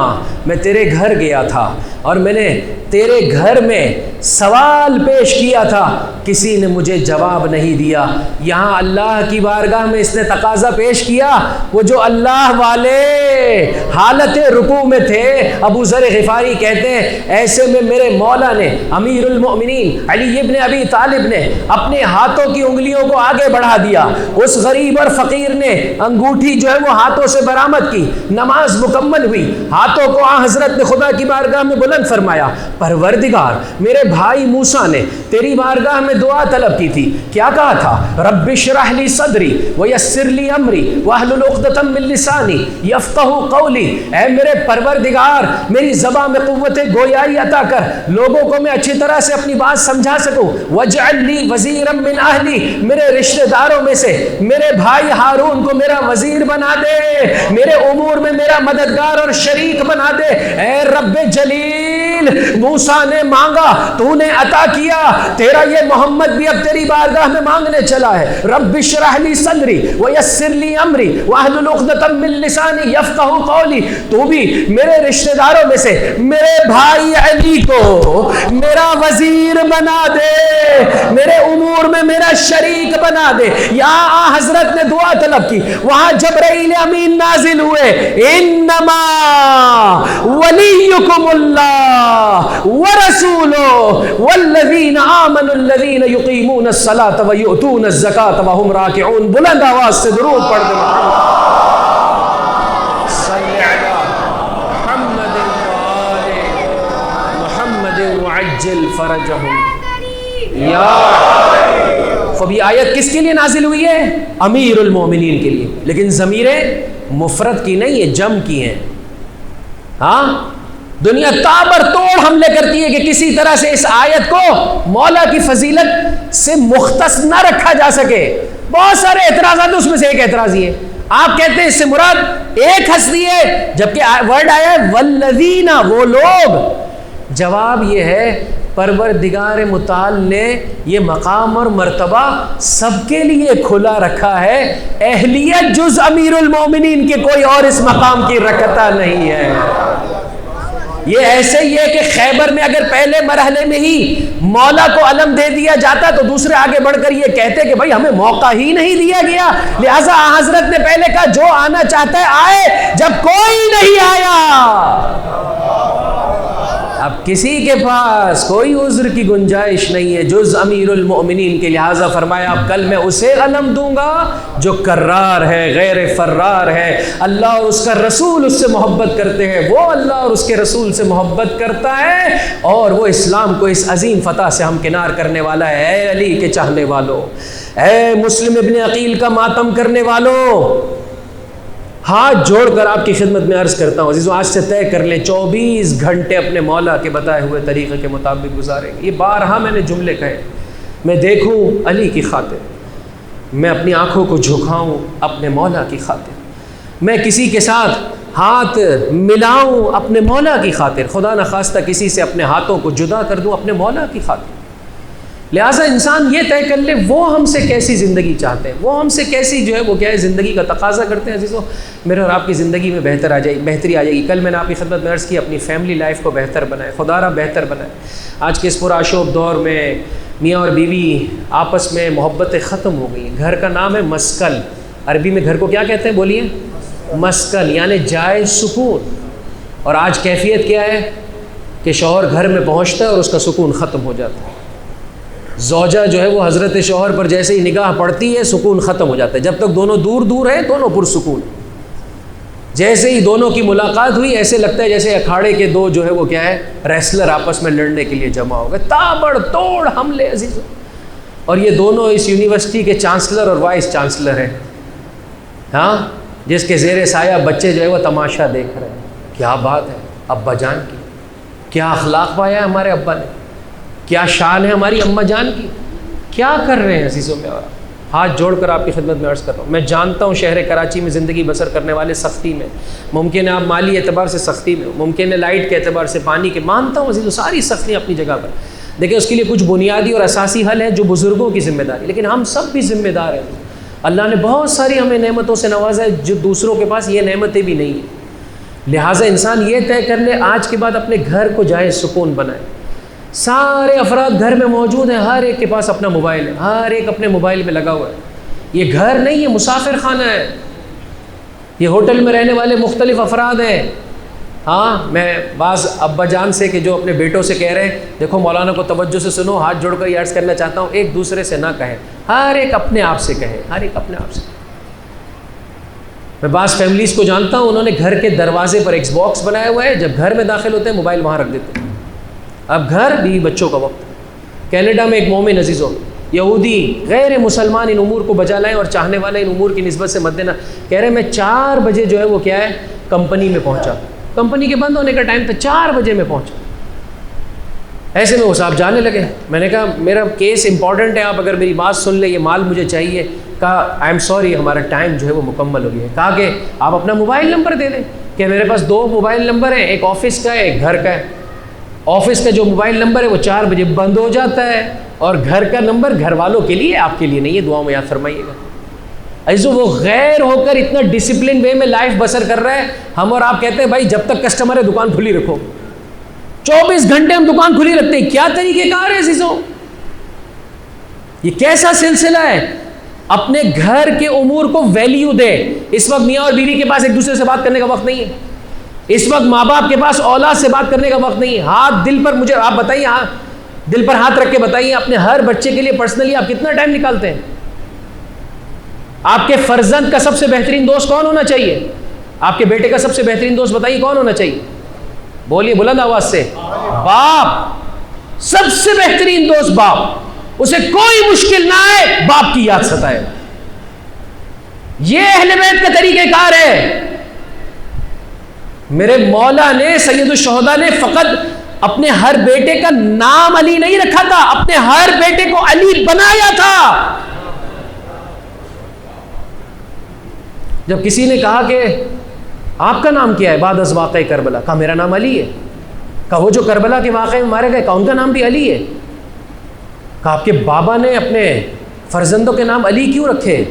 Speaker 1: میں تیرے گھر گیا تھا اور میں نے تیرے گھر میں سوال پیش کیا تھا، کسی نے مجھے جواب نہیں دیا۔ یہاں اللہ کی بارگاہ میں اس نے تقاضا پیش کیا، وہ جو اللہ والے حالت رکوع میں تھے، ابو ذر غفاری کہتے ہیں ایسے میں میرے مولا نے امیر المؤمنین علی ابن ابی طالب نے اپنے ہاتھوں کی انگلیوں کو آگے بڑھا دیا، اس غریب اور فقیر نے انگوٹھی جو ہے وہ ہاتھوں سے برآمد کی، نماز مکمل ہوئی، ہاتھوں کو حضرت نے خدا کی بارگاہ میں بلند فرمایا، پروردگار میرے بھائی موسیٰ نے تیری بارگاہ میں دعا طلب کی تھی، کیا کہا تھا رب اشرح لی صدری ویسر لی امری واحلل عقدۃ من لسانی یفقہوا قولی، اے میرے پروردگار میری زبان میں قوت گویائی عطا کر، لوگوں کو میں اچھی طرح سے اپنی بات سمجھا سکوں، واجعل لی وزیرا من اہلی، میرے رشتہ داروں میں سے میرے بھائی ہارون کو میرا وزیر بنا دے، میرے امور میں میرا مددگار اور شریک بنا دے۔ اے رب جلیل موسیٰ نے مانگا تو نے عطا کیا، تیرا یہ محمد بھی اب تیری بارگاہ میں مانگنے چلا ہے، رب اشرح لی صدری ویسر لی امری واحلل عقدۃ من لسانی یفقہوا قولی، تو بھی میرے رشتہ داروں میں سے میرے بھائی علی کو میرا وزیر بنا دے، میرے امور میں میرا شریک بنا دے۔ یہاں حضرت نے دعا طلب کی، وہاں جبرائیل امین نازل ہوئے، انما ولیکم اللہ ورسولہ والذین آمنوا الذین یقیمون الصلاۃ ویؤتون الزکاۃ وہم راکعون۔ بلند آواز سے درود پڑھ دے صلی علی محمد وآل محمد وعجل فرجہم یا۔ اب یہ آیت کس کے لیے نازل ہوئی ہے؟ امیر المومنین کے لیے، لیکن ضمیریں مفرد کی نہیں ہے، جم کی ہیں۔ ہاں دنیا تابر توڑ حملے کرتی ہے کہ کسی طرح سے اس آیت کو مولا کی فضیلت سے مختص نہ رکھا جا سکے۔ بہت سارے اعتراضات، اس میں سے ایک اعتراض یہ ہے، آپ کہتے ہیں اس سے مراد ایک ہستی ہے جبکہ ورڈ آیا ہے والذین، وہ لوگ۔ جواب یہ ہے پروردگار متعال نے یہ مقام اور مرتبہ سب کے لیے کھلا رکھا ہے. اہلیت جز امیر المومنین کے کوئی اور اس مقام کی رکھتا نہیں ہے. یہ ایسے ہی ہے کہ خیبر میں اگر پہلے مرحلے میں ہی مولا کو علم دے دیا جاتا تو دوسرے آگے بڑھ کر یہ کہتے کہ بھائی ہمیں موقع ہی نہیں دیا گیا. لہٰذا حضرت نے پہلے کہا جو آنا چاہتا ہے آئے. جب کوئی نہیں آیا اب کسی کے پاس کوئی عذر کی گنجائش نہیں ہے جز امیر المؤمنین کے. لہٰذا فرمایا اب کل میں اسے علم دوں گا جو کرار ہے, غیر فرار ہے. اللہ اور اس کا رسول اس سے محبت کرتے ہیں, وہ اللہ اور اس کے رسول سے محبت کرتا ہے, اور وہ اسلام کو اس عظیم فتح سے ہمکنار کرنے والا ہے. اے علی کے چاہنے والوں, اے مسلم ابن عقیل کا ماتم کرنے والوں, ہاتھ جوڑ کر آپ کی خدمت میں عرض کرتا ہوں عزیزو, آج سے طے کر لیں 24 گھنٹے اپنے مولا کے بتائے ہوئے طریقے کے مطابق گزاریں گے. یہ بارہا میں نے جملے کہے, میں دیکھوں علی کی خاطر, میں اپنی آنکھوں کو جھکاؤں اپنے مولا کی خاطر, میں کسی کے ساتھ ہاتھ ملاؤں اپنے مولا کی خاطر, خدا نخواستہ کسی سے اپنے ہاتھوں کو جدا کر دوں اپنے مولا کی خاطر. لہٰذا انسان یہ طے کر لے وہ ہم سے کیسی زندگی چاہتے ہیں, وہ ہم سے کیسی جو ہے وہ کیا ہے زندگی کا تقاضا کرتے ہیں. عزیزو, میرے اور آپ کی زندگی میں بہتری آ جائے گی. کل میں نے آپ کی خدمت میں عرض کی اپنی فیملی لائف کو بہتر بنائے, خدا را بہتر بنائے. آج کے اس پرآشوب دور میں میاں اور بیوی آپس میں محبتیں ختم ہو گئی. گھر کا نام ہے مسکن, عربی میں گھر کو کیا کہتے ہیں بولیے, مسکن, یعنی جائے سکون. اور آج کیفیت کیا ہے کہ شوہر گھر میں پہنچتا ہے اور اس کا سکون ختم ہو جاتا ہے. زوجہ جو ہے وہ حضرت شوہر پر جیسے ہی نگاہ پڑتی ہے سکون ختم ہو جاتا ہے. جب تک دونوں دور دور ہیں دونوں پرسکون. جیسے ہی دونوں کی ملاقات ہوئی ایسے لگتا ہے جیسے اکھاڑے کے دو جو ہے وہ کیا ہے ریسلر آپس میں لڑنے کے لیے جمع ہو گئے, تابڑ توڑ حملے. عزیز, اور یہ دونوں اس یونیورسٹی کے چانسلر اور وائس چانسلر ہیں, ہاں, جس کے زیر سایہ بچے جو ہے وہ تماشا دیکھ رہے ہیں. کیا بات ہے ابا جان کی, کیا اخلاق پایا ہے ہمارے ابا نے, کیا شان ہے ہماری اماں جان کی, کیا کر رہے ہیں عزیزوں میں. اور ہاتھ جوڑ کر آپ کی خدمت میں عرض کر رہا ہوں, میں جانتا ہوں شہر کراچی میں زندگی بسر کرنے والے سختی میں, ممکن ہے آپ مالی اعتبار سے سختی میں, ممکن ہے لائٹ کے اعتبار سے, پانی کے, مانتا ہوں عزیزوں ساری سختیاں اپنی جگہ پر. دیکھیں اس کے لیے کچھ بنیادی اور اساسی حل ہے جو بزرگوں کی ذمہ داری, لیکن ہم سب بھی ذمہ دار ہیں. اللہ نے بہت ساری ہمیں نعمتوں سے نوازا ہے جو دوسروں کے پاس یہ نعمتیں بھی نہیں ہیں. لہٰذا انسان یہ طے کر لے آج کے بعد اپنے گھر کو جائے سکون بنائے. سارے افراد گھر میں موجود ہیں, ہر ایک کے پاس اپنا موبائل ہے, ہر ایک اپنے موبائل میں لگا ہوا ہے. یہ گھر نہیں, یہ مسافر خانہ ہے. یہ ہوٹل میں رہنے والے مختلف افراد ہیں. ہاں, میں بعض ابا جان سے کہ جو اپنے بیٹوں سے کہہ رہے ہیں دیکھو مولانا کو توجہ سے سنو, ہاتھ جوڑ کر یہ عرض کرنا چاہتا ہوں ایک دوسرے سے نہ کہیں, ہر ایک اپنے آپ سے کہے, ہر ایک اپنے آپ سے. میں بعض فیملیز کو جانتا ہوں انہوں نے گھر کے دروازے پر ایکس باکس بنایا ہوا ہے, جب گھر میں داخل ہوتے ہیں موبائل وہاں رکھ دیتے ہیں. اب گھر بیوی بچوں کا وقت. کینیڈا میں ایک مومن عزیزوں, یہودی غیر مسلمان ان امور کو بجا لائیں اور چاہنے والے ان امور کی نسبت سے مد نظر کہہ رہے ہیں میں 4 بجے جو ہے وہ کیا ہے کمپنی میں پہنچا, کمپنی کے بند ہونے کا ٹائم تھا, 4 بجے میں پہنچا. ایسے میں وہ صاحب جانے لگے. میں نے کہا میرا کیس امپورٹنٹ ہے, آپ اگر میری بات سن لیں, یہ مال مجھے چاہیے. کہا آئی ایم سوری ہمارا ٹائم جو ہے وہ مکمل ہو گیا ہے. کہا کہ آپ اپنا موبائل نمبر دے دیں. کہ میرے پاس 2 موبائل نمبر ہیں, ایک آفس کا ہے ایک گھر کا ہے. آفس کا جو موبائل نمبر ہے وہ 4 بجے بند ہو جاتا ہے, اور گھر کا نمبر گھر والوں کے لیے, آپ کے لیے نہیں ہے. دعاؤں میں یاد فرمائیے گا. عزیزو وہ غیر ہو کر اتنا ڈسپلن وے میں لائف بسر کر رہا ہے. ہم اور آپ کہتے ہیں بھائی جب تک کسٹمر ہے دکان کھلی رکھو, 24 گھنٹے ہم دکان کھلی رکھتے ہیں. کیا طریقہ کار ہے عزیزو, یہ کیسا سلسلہ ہے؟ اپنے گھر کے امور کو ویلیو دے. اس وقت میاں اور بیوی کے پاس ایک دوسرے سے بات کرنے کا وقت نہیں ہے. اس وقت ماں باپ کے پاس اولاد سے بات کرنے کا وقت نہیں ہے. ہاتھ دل پر, مجھے آپ بتائیے, ہاں دل پر ہاتھ رکھ کے بتائیے اپنے ہر بچے کے لیے پرسنلی آپ کتنا ٹائم نکالتے ہیں؟ آپ کے فرزند کا سب سے بہترین دوست کون ہونا چاہیے؟ آپ کے بیٹے کا سب سے بہترین دوست بتائیے کون ہونا چاہیے؟ بولیے بلند آواز سے. باپ. سب سے بہترین دوست باپ. اسے کوئی مشکل نہ آئے باپ کی یاد ستائے. یہ اہل بیت کا طریقہ کار ہے. میرے مولا نے, سید الشہداء نے فقط اپنے ہر بیٹے کا نام علی نہیں رکھا تھا, اپنے ہر بیٹے کو علی بنایا تھا. جب کسی نے کہا کہ آپ کا نام کیا ہے بعد از واقعہ کربلا, کہا میرا نام علی ہے. کہا وہ جو کربلا کے واقعے میں مارے گئے، کہا ان کا نام بھی علی ہے؟ کہا آپ کے بابا نے اپنے فرزندوں کے نام علی کیوں رکھے؟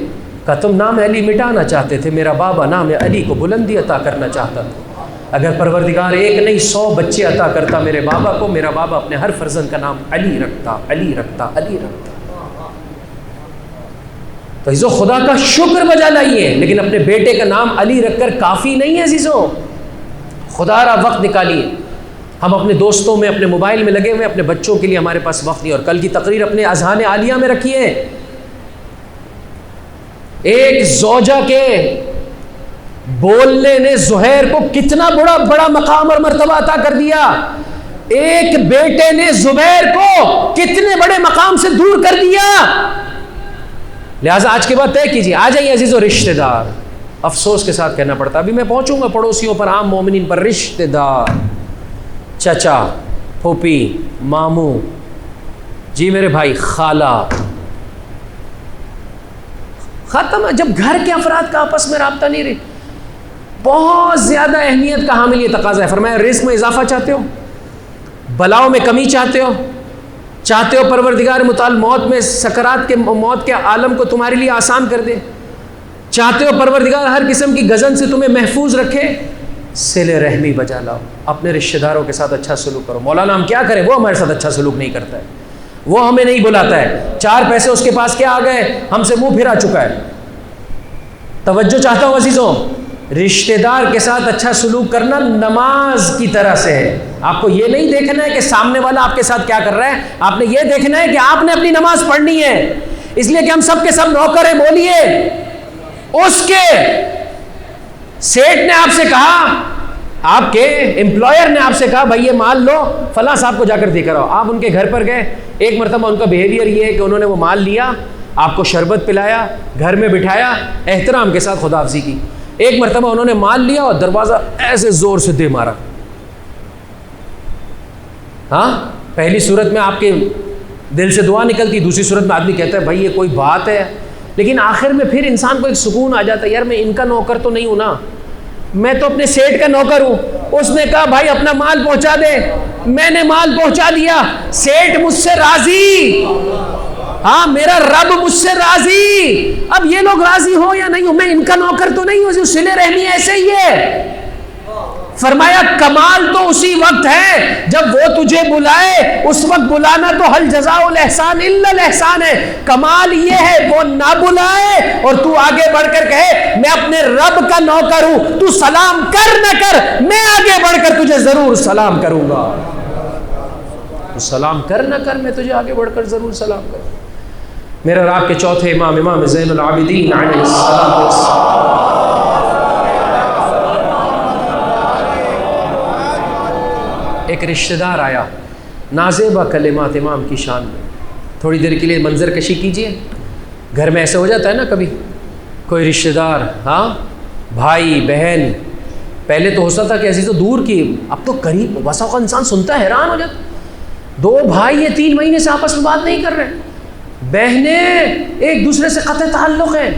Speaker 1: کہا تم نام علی مٹانا چاہتے تھے، میرا بابا نام علی کو بلندی عطا کرنا چاہتا تھا۔ اگر پروردگار ایک نہیں 100 بچے عطا کرتا میرے بابا کو، میرا بابا اپنے ہر فرزند کا نام علی رکھتا، علی رکھتا، علی رکھتا۔ تو عزیزو خدا کا شکر بجا لائیے، لیکن اپنے بیٹے کا نام علی رکھ کر کافی نہیں ہے عزیزو، خدا را وقت نکالیے۔ ہم اپنے دوستوں میں، اپنے موبائل میں لگے ہوئے، اپنے بچوں کے لیے ہمارے پاس وقت نہیں، اور کل کی تقریر اپنے اذہان عالیہ میں رکھیے۔ ایک زوجہ کے بولنے نے زہیر کو کتنا بڑا مقام اور مرتبہ عطا کر دیا، ایک بیٹے نے زبیر کو کتنے بڑے مقام سے دور کر دیا۔ لہٰذا آج کے بعد طے کیجیے، آ جائیے عزیز و رشتہ دار۔ افسوس کے ساتھ کہنا پڑتا، ابھی میں پہنچوں گا پڑوسیوں پر، عام مومنین پر، رشتہ دار، چچا، پھوپھی، ماموں، جی میرے بھائی، خالہ، ختم ہے۔ جب گھر کے افراد کا آپس میں رابطہ نہیں رہے، بہت زیادہ اہمیت کا حامل یہ تقاضا ہے۔ فرمایا رزق میں اضافہ چاہتے ہو، بلاؤں میں کمی چاہتے ہو پروردگار متعال موت میں سکرات کے موت کے عالم کو تمہارے لیے آسان کر دے، چاہتے ہو پروردگار ہر قسم کی گزن سے تمہیں محفوظ رکھے، صلہ رحمی بجا لاؤ، اپنے رشتہ داروں کے ساتھ اچھا سلوک کرو۔ مولانا ہم کیا کریں، وہ ہمارے ساتھ اچھا سلوک نہیں کرتا ہے، وہ ہمیں نہیں بلاتا ہے، 4 پیسے اس کے پاس کیا آ گئے، ہم سے منہ پھرا چکا ہے۔ توجہ چاہتا ہوں عزیزوں، رشتہ دار کے ساتھ اچھا سلوک کرنا نماز کی طرح سے ہے۔ آپ کو یہ نہیں دیکھنا ہے کہ سامنے والا آپ کے ساتھ کیا کر رہا ہے، آپ نے یہ دیکھنا ہے کہ آپ نے اپنی نماز پڑھنی ہے۔ اس لیے کہ ہم سب کے سب نوکر ہیں، بولیے، اس کے سیٹ نے آپ سے کہا، آپ کے امپلائر نے آپ سے کہا بھائی یہ مال لو، فلاں صاحب کو جا کر دے کر آؤ۔ آپ ان کے گھر پر گئے، ایک مرتبہ ان کا بیہیویئر یہ ہے کہ انہوں نے وہ مال لیا، آپ کو شربت پلایا، گھر میں بٹھایا، احترام کے ساتھ خداحافظی کی۔ ایک مرتبہ انہوں نے مال لیا اور دروازہ ایسے زور سے دے مارا۔ ہاں، پہلی صورت میں آپ کے دل سے دعا نکلتی، دوسری صورت میں آدمی کہتا ہے بھائی یہ کوئی بات ہے، لیکن آخر میں پھر انسان کو ایک سکون آ جاتا ہے، یار میں ان کا نوکر تو نہیں ہوں نا، میں تو اپنے سیٹ کا نوکر ہوں۔ اس نے کہا بھائی اپنا مال پہنچا دے، میں نے مال پہنچا دیا، سیٹ مجھ سے راضی، ہاں میرا رب مجھ سے راضی۔ اب یہ لوگ راضی ہو یا نہیں ہو، میں ان کا نوکر تو نہیں ہوں۔ صلہ رحمی ایسے ہی ہے۔ فرمایا کمال تو اسی وقت ہے جب وہ تجھے بلائے، اس وقت بلانا تو حل جزاء الاحسان الا الاحسان ہے۔ کمال یہ ہے وہ نہ بلائے اور تو آگے بڑھ کر کہے میں اپنے رب کا نوکر ہوں، تو سلام کر نہ کر، میں آگے بڑھ کر تجھے ضرور سلام کروں گا۔ تو سلام کر نہ کر، میں تجھے آگے بڑھ کر ضرور سلام کروں۔ میرے اور آپ کے چوتھے امام، امام زین العابدین علیہ السلام، ایک رشتہ دار آیا، نازیبہ کلمات امام کی شان میں۔ تھوڑی دیر کے لیے منظر کشی کیجئے، گھر میں ایسا ہو جاتا ہے نا کبھی، کوئی رشتہ دار، ہاں بھائی بہن، پہلے تو ہوتا تھا کہ عزیز و دور کی، اب تو قریب، بس اوقات انسان سنتا ہے حیران ہو جاتا، 2 بھائی یہ 3 مہینے سے آپس میں بات نہیں کر رہے، بہنیں ایک دوسرے سے قطع تعلق ہیں۔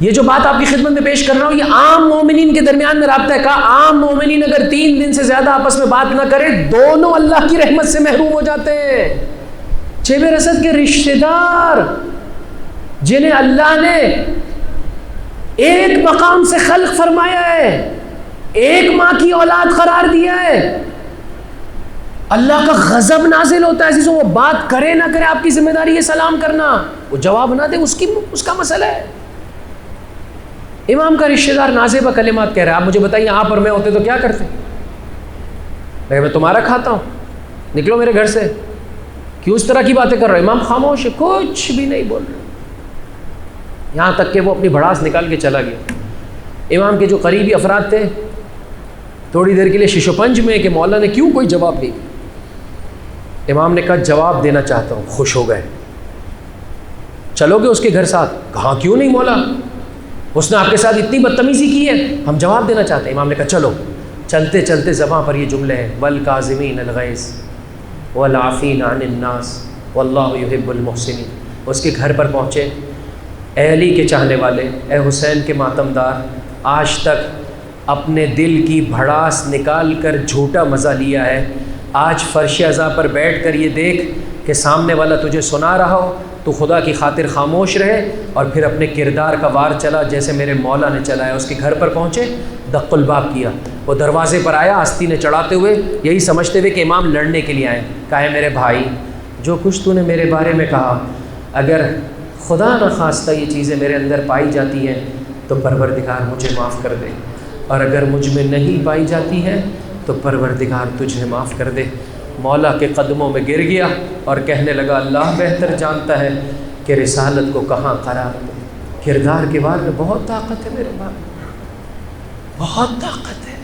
Speaker 1: یہ جو بات آپ کی خدمت میں پیش کر رہا ہوں یہ عام مومنین کے درمیان میں رابطہ ہے۔ کہا عام مومنین اگر 3 دن سے زیادہ آپس میں بات نہ کرے، دونوں اللہ کی رحمت سے محروم ہو جاتے ہیں۔ شیب رسد کے رشتہ دار جنہیں اللہ نے ایک مقام سے خلق فرمایا ہے، ایک ماں کی اولاد قرار دیا ہے، اللہ کا غضب نازل ہوتا ہے عزیزوں، وہ بات کرے نہ کرے آپ کی ذمہ داری ہے سلام کرنا، وہ جواب نہ دے اس کا مسئلہ ہے۔ امام کا رشتہ دار نازیبہ کلمات کہہ رہا ہے، آپ مجھے بتائیے آپ اور میں ہوتے تو کیا کرتے؟ میں تمہارا کھاتا ہوں، نکلو میرے گھر سے، کیوں اس طرح کی باتیں کر رہے ہو؟ امام خاموش ہے، کچھ بھی نہیں بول رہے، یہاں تک کہ وہ اپنی بھڑاس نکال کے چلا گیا۔ امام کے جو قریبی افراد تھے تھوڑی دیر کے لیے شش و پنج میں کہ مولا نے کیوں کوئی جواب نہیں دیا۔ امام نے کہا جواب دینا چاہتا ہوں۔ خوش ہو گئے، چلو گے اس کے گھر ساتھ؟ کہا کیوں نہیں مولا، اس نے آپ کے ساتھ اتنی بدتمیزی کی ہے، ہم جواب دینا چاہتے ہیں۔ امام نے کہا چلو۔ چلتے چلتے زباں پر یہ جملے ہیں، والکاظمین الغیظ والعافین عن الناس واللہ یحب المحسنین۔ اس کے گھر پر پہنچے، اے علی کے چاہنے والے، اے حسین کے ماتمدار، آج تک اپنے دل کی بھڑاس نکال کر جھوٹا مزہ لیا ہے، آج فرش عزا پر بیٹھ کر یہ دیکھ کہ سامنے والا تجھے سنا رہا ہو، تو خدا کی خاطر خاموش رہے اور پھر اپنے کردار کا وار چلا جیسے میرے مولا نے چلایا۔ اس کے گھر پر پہنچے، دق الباب کیا، وہ دروازے پر آیا آستینیں چڑھاتے ہوئے، یہی سمجھتے ہوئے کہ امام لڑنے کے لیے آئے۔ کہا ہے میرے بھائی، جو کچھ تو نے میرے بارے میں کہا، اگر خدا نخواستہ یہ چیزیں میرے اندر پائی جاتی ہیں تو پروردگار مجھے معاف کر دے، اور اگر مجھ میں نہیں پائی جاتی ہے تو پروردگار تجھے معاف کر دے۔ مولا کے قدموں میں گر گیا اور کہنے لگا اللہ بہتر جانتا ہے کہ رسالت کو کہاں قرار دے۔ کردار کے بارے میں بہت طاقت ہے میرے بھائی، بہت طاقت ہے۔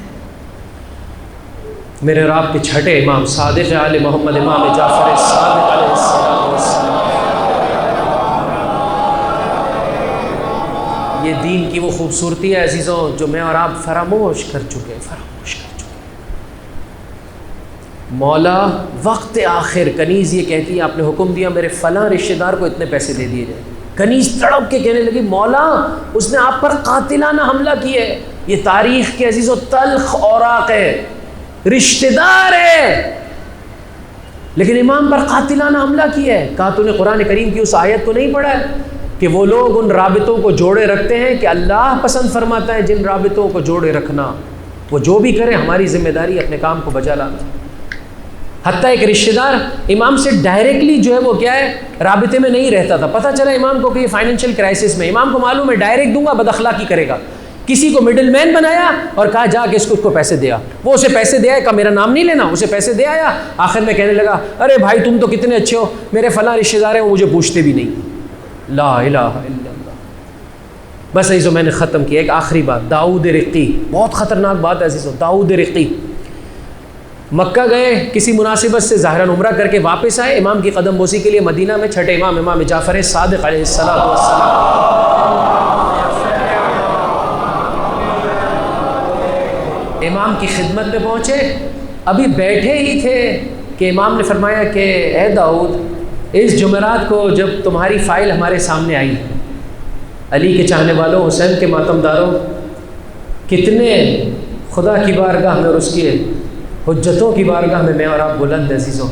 Speaker 1: میرے اور آپ کے چھٹے امام صادق آل محمد امام جعفر صادق علیہ السلام، یہ دین کی وہ خوبصورتی ہے عزیزوں جو میں اور آپ فراموش کر چکے ہیں۔ مولا وقت آخر، کنیز یہ کہتی ہے آپ نے حکم دیا میرے فلاں رشتہ دار کو اتنے پیسے دے دیے جائیں۔ کنیز تڑپ کے کہنے لگی مولا اس نے آپ پر قاتلانہ حملہ کیا ہے، یہ تاریخ کے عزیز و تلخ اوراق ہے، رشتہ دار ہے لیکن امام پر قاتلانہ حملہ کیا ہے۔ کہا تو نے قرآن کریم کی اس آیت کو نہیں پڑھا ہے کہ وہ لوگ ان رابطوں کو جوڑے رکھتے ہیں کہ اللہ پسند فرماتا ہے جن رابطوں کو جوڑے رکھنا، وہ جو بھی کرے ہماری ذمہ داری اپنے کام کو بجا لانا۔ حتیٰ ایک رشتہ دار امام سے ڈائریکٹلی جو ہے وہ کیا ہے رابطے میں نہیں رہتا تھا، پتہ چلا امام کو کہ یہ فائنینشیل کرائسس میں، امام کو معلوم ہے ڈائریکٹ دوں گا بد اخلاقی کرے گا، کسی کو مڈل مین بنایا اور کہا جا کے اس کو پیسے دیا، وہ اسے پیسے دے آیا، کہا میرا نام نہیں لینا، اسے پیسے دے آیا، آخر میں کہنے لگا ارے بھائی تم تو کتنے اچھے ہو، میرے فلاں رشتہ دار ہیں وہ مجھے پوچھتے بھی نہیں۔ لا الہ الا اللہ۔ بس عزیزو میں نے ختم کیا، ایک آخری بات، داؤد رقی، بہت خطرناک بات ہے عزیزو۔ داؤد رقی مکہ گئے کسی مناسبت سے ظاہراً عمرہ کر کے واپس آئے، امام کی قدم بوسی کے لیے مدینہ میں چھٹے امام امام جعفر صادق علیہ السلام امام کی خدمت میں پہنچے، ابھی بیٹھے ہی تھے کہ امام نے فرمایا کہ اے داؤد اس جمعرات کو جب تمہاری فائل ہمارے سامنے آئی، علی کے چاہنے والوں، حسین کے ماتم داروں، کتنے خدا کی بارگاہ میں اور اس کی حجتوں کی بارگاہ میں اور آپ بلند عزیزوں،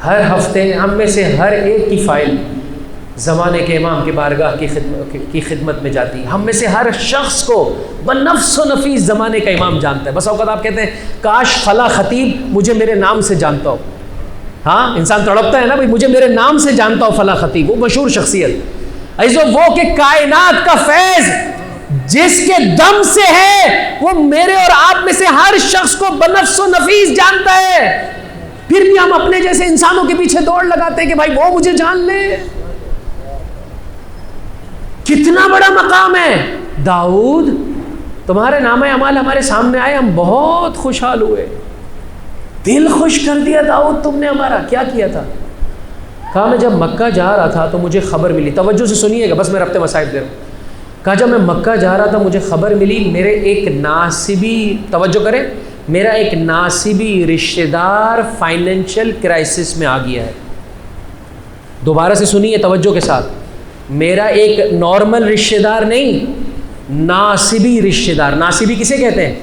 Speaker 1: ہر ہفتے ہم میں سے ہر ایک کی فائل زمانے کے امام کی بارگاہ کی خدمت میں جاتی ہے، ہم میں سے ہر شخص کو بنفس و نفیس زمانے کا امام جانتا ہے۔ بس اوقات آپ کہتے ہیں کاش فلاں خطیب مجھے میرے نام سے جانتا ہو، ہاں انسان تڑپتا ہے نا بھائی مجھے میرے نام سے جانتا ہو فلاں خطیب، وہ مشہور شخصیت عزیزوں، وہ کہ کائنات کا فیض جس کے دم سے ہے وہ میرے اور آپ میں سے ہر شخص کو بنفس و نفیس جانتا ہے، پھر بھی ہم اپنے جیسے انسانوں کے پیچھے دوڑ لگاتے ہیں کہ بھائی وہ مجھے جان لے۔ کتنا بڑا مقام ہے۔ داؤد تمہارے نامہ اعمال ہمارے سامنے آئے، ہم بہت خوشحال ہوئے، دل خوش کر دیا داؤد تم نے ہمارا، کیا کیا تھا؟ کہا میں جب مکہ جا رہا تھا تو مجھے خبر ملی، توجہ سے سنیے گا بس میں ربط مسائب دے رہا ہوں۔ کہا جب میں مکہ جا رہا تھا مجھے خبر ملی میرے ایک ناسبی، توجہ کریں، میرا ایک ناسبی رشتہ دار فائنینشیل کرائسس میں آ گیا ہے۔ دوبارہ سے سنیے توجہ کے ساتھ، میرا ایک نارمل رشتہ دار نہیں، ناسبی رشتہ دار۔ ناسبی کسے کہتے ہیں؟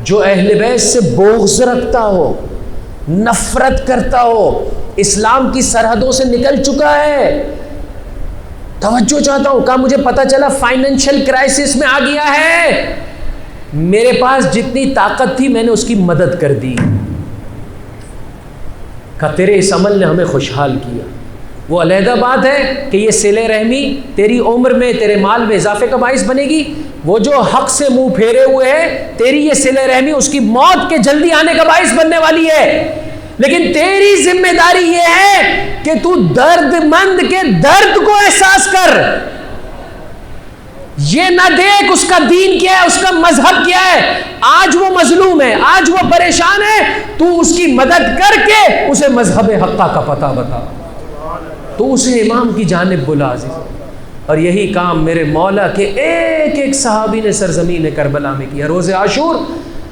Speaker 1: جو اہل بیت سے بغض رکھتا ہو، نفرت کرتا ہو، اسلام کی سرحدوں سے نکل چکا ہے۔ توجہ چاہتا ہوں، کہا مجھے پتا چلا فائنینشیل کرائسس میں آ گیا ہے، میرے پاس جتنی طاقت تھی میں نے اس کی مدد کر دی۔ کہا تیرے اس عمل نے ہمیں خوشحال کیا۔ وہ علیحدہ بات ہے کہ یہ صلہ رحمی تیری عمر میں تیرے مال میں اضافے کا باعث بنے گی، وہ جو حق سے منہ پھیرے ہوئے ہے تیری یہ صلہ رحمی اس کی موت کے جلدی آنے کا باعث بننے والی ہے، لیکن تیری ذمہ داری یہ ہے کہ تو درد مند کے درد کو احساس کر، یہ نہ دیکھ اس کا دین کیا ہے، اس کا مذہب کیا ہے، آج وہ مظلوم ہے، آج وہ پریشان ہے، تو اس کی مدد کر کے اسے مذہب حقہ کا پتہ بتا، تو اسے امام کی جانب بلا عزیز۔ اور یہی کام میرے مولا کے ایک ایک صحابی نے سرزمین کربلا میں کیا۔ روز عاشور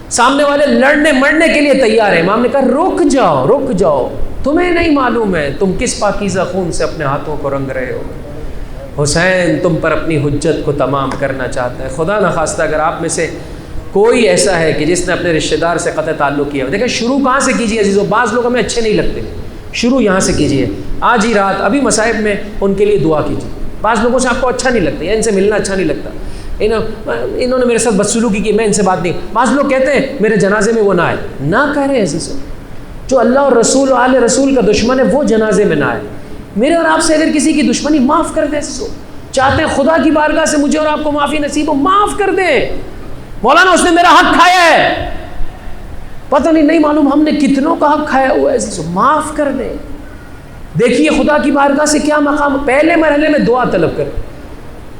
Speaker 1: سامنے والے لڑنے مرنے کے لیے تیار ہیں، امام نے کہا رک جاؤ رک جاؤ، تمہیں نہیں معلوم ہے تم کس پاکیزہ خون سے اپنے ہاتھوں کو رنگ رہے ہو۔ حسین تم پر اپنی حجت کو تمام کرنا چاہتا ہے۔ خدا نخواستہ اگر آپ میں سے کوئی ایسا ہے کہ جس نے اپنے رشتہ دار سے قطع تعلق کیا؟ دیکھیں شروع کہاں سے کیجیے عزیزو، بعض لوگ ہمیں اچھے نہیں لگتے، شروع یہاں سے کیجیے، آج ہی رات ابھی مصائب میں ان کے لیے دعا کیجیے۔ بعض لوگوں سے آپ کو اچھا نہیں لگتا یا ان سے ملنا اچھا نہیں لگتا، انہوں نے میرے ساتھ بدسلوکی کی، میں ان سے بات نہیں، بعض لوگ کہتے ہیں میرے جنازے میں وہ نہ آئے، نہ کرے عزیزو، جو اللہ اور رسول و آل رسول کا دشمن ہے وہ جنازے میں نہ آئے۔ میرے اور آپ سے اگر کسی کی دشمنی، معاف کر دیں عزیزو، چاہتے ہیں خدا کی بارگاہ سے مجھے اور آپ کو معافی نصیب ہو، معاف کر دیں۔ مولانا اس نے میرا حق کھایا ہے، پتہ نہیں معلوم ہم نے کتنوں کا حق کھایا ہوا ہے عزیزو، معاف کر دیں۔ دیکھیے خدا کی بارگاہ سے کیا مقام، پہلے مرحلے میں دعا طلب کریں،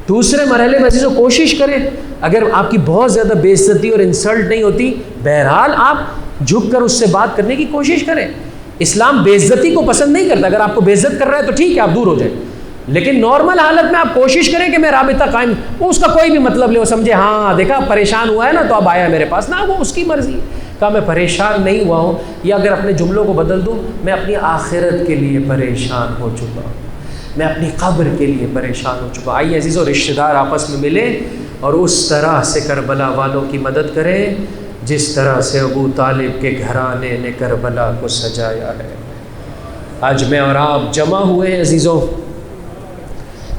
Speaker 1: دوسرے مرحلے میں عزیزو کوشش کریں، اگر آپ کی بہت زیادہ بے عزتی اور انسلٹ نہیں ہوتی، بہرحال آپ جھک کر اس سے بات کرنے کی کوشش کریں۔ اسلام بے عزتی کو پسند نہیں کرتا، اگر آپ کو بے عزت کر رہا ہے تو ٹھیک ہے آپ دور ہو جائیں، لیکن نارمل حالت میں آپ کوشش کریں کہ میں رابطہ قائم، وہ اس کا کوئی بھی مطلب نہیں، وہ سمجھے ہاں دیکھا پریشان ہوا ہے نا تو اب آیا میرے پاس، نہ وہ اس کی مرضی ہے۔ کہا میں پریشان نہیں ہوا ہوں، یا اگر اپنے جملوں کو بدل دوں، میں اپنی آخرت کے لیے پریشان ہو چکا ہوں، میں اپنی قبر کے لیے پریشان ہو چکا ہوں۔ آئیے عزیزو رشتہ دار آپس میں ملیں اور اس طرح سے کربلا والوں کی مدد کریں جس طرح سے ابو طالب کے گھرانے نے کربلا کو سجایا ہے۔ آج میں اور آپ جمع ہوئے ہیں عزیزو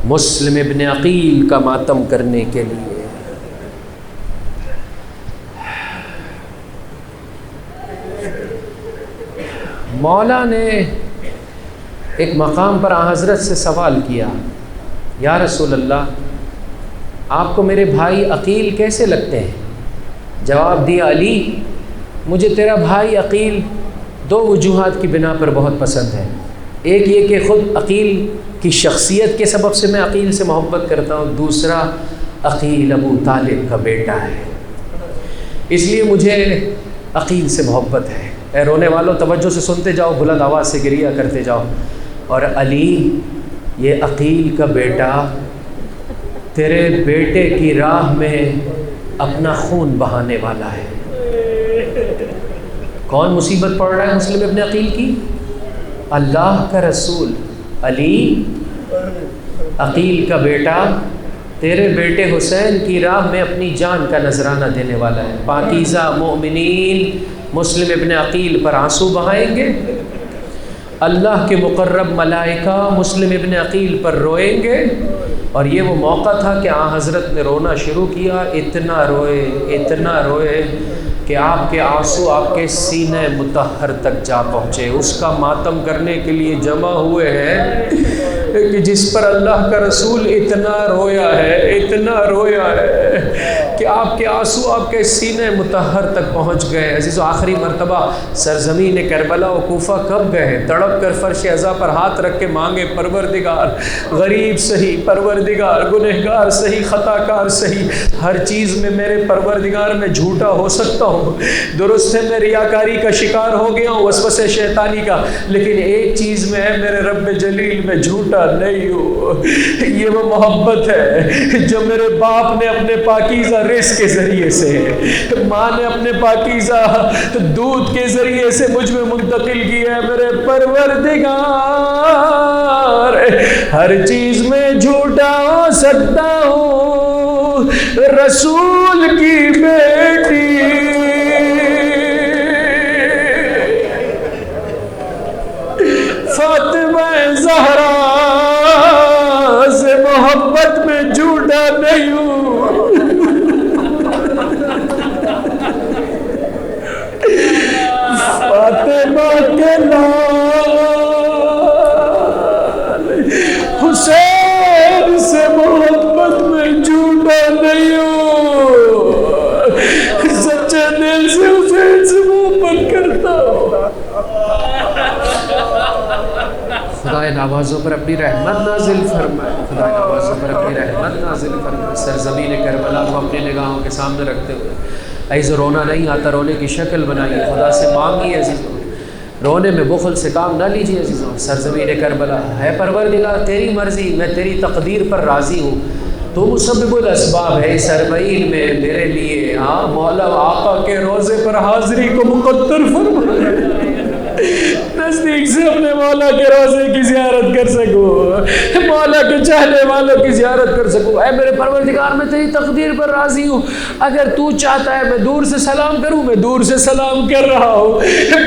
Speaker 1: مسلم ابن عقیل کا ماتم کرنے کے لیے۔ مولا نے ایک مقام پر حضرت سے سوال کیا، یا رسول اللہ آپ کو میرے بھائی عقیل کیسے لگتے ہیں؟ جواب دیا، علی مجھے تیرا بھائی عقیل دو وجوہات کی بنا پر بہت پسند ہے، ایک یہ کہ خود عقیل کی شخصیت کے سبب سے میں عقیل سے محبت کرتا ہوں، دوسرا عقیل ابو طالب کا بیٹا ہے، اس لیے مجھے عقیل سے محبت ہے۔ اے رونے والوں توجہ سے سنتے جاؤ، بلند آواز سے گریہ کرتے جاؤ۔ اور علی یہ عقیل کا بیٹا تیرے بیٹے کی راہ میں اپنا خون بہانے والا ہے۔ کون مصیبت پڑ رہا ہے مسلم ابن عقیل کی؟ اللہ کا رسول۔ علی عقیل کا بیٹا تیرے بیٹے حسین کی راہ میں اپنی جان کا نذرانہ دینے والا ہے۔ پاکیزہ مومنین مسلم ابن عقیل پر آنسو بہائیں گے، اللہ کے مقرب ملائکہ مسلم ابن عقیل پر روئیں گے، اور یہ وہ موقع تھا کہ حضرت نے رونا شروع کیا، اتنا روئے کہ آپ کے آنسو آپ کے سینے مطہر تک جا پہنچے۔ اس کا ماتم کرنے کے لیے جمع ہوئے ہیں کہ جس پر اللہ کا رسول اتنا رویا ہے کہ آپ کے آنسو آپ کے سینے مطہر تک پہنچ گئے۔ عزیزو آخری مرتبہ سرزمین کربلا و کوفہ کب گئے؟ تڑپ کر فرش عزا پر ہاتھ رکھ کے مانگے، پروردگار غریب سہی، پروردگار گنہگار سہی، خطا کار سہی، ہر چیز میں میرے پروردگار میں جھوٹا ہو سکتا ہوں، درست ہے میں ریاکاری کا شکار ہو گیا ہوں، وسوسے شیطانی کا، لیکن ایک چیز میں ہے میرے رب جلیل میں جھوٹا نہیں ہوں۔ یہ وہ محبت ہے جو میرے باپ نے اپنے پاکیزہ رزق کے ذریعے سے، ماں نے اپنے پاکیزہ دودھ کے ذریعے سے مجھ میں منتقل کیا ہے۔ میرے پروردگار ہر چیز میں جھوٹا ہو سکتا ہوں، رسول کی بیٹی فاطمہ زہرا سے محبت میں جھوٹا نہیں ہوں۔ فاطمہ کے لال حسین سے محبت میں جھوٹا نہیں ہوں، سچے دل سے حسین سے محبت کرتا ہوں۔ خدا ان آوازوں پر اپنی رحمت نازل فرمائے، خدا ان آوازوں پر اپنی رحمت نازل فرمائے۔ سرزمین کربلا کو اپنی نگاہوں کے سامنے رکھتے ہوئے عزیزو رونا نہیں آتا، رونے کی شکل بنائیے، خدا سے مانگیے عزیزو، رونے میں بخل سے کام نہ لیجیے عزیزو۔ سرزمین کربلا ہے پروردگار تیری مرضی، میں تیری تقدیر پر راضی ہوں، تو مسبب الاسباب ہے اس اربعین میں میرے لیے۔ ہاں مولا آقا کے روزے پر حاضری کو مقدر فرمائے۔ نزدیک سے اپنے مولا کے روزے کی زیارت کر سکوں، مولا کے چاہنے والوں کی زیارت کر سکوں۔ اے میرے پروردگار میں تیری تقدیر پر راضی ہوں، اگر تو چاہتا ہے میں دور سے سلام کروں، میں دور سے سلام کر رہا ہوں،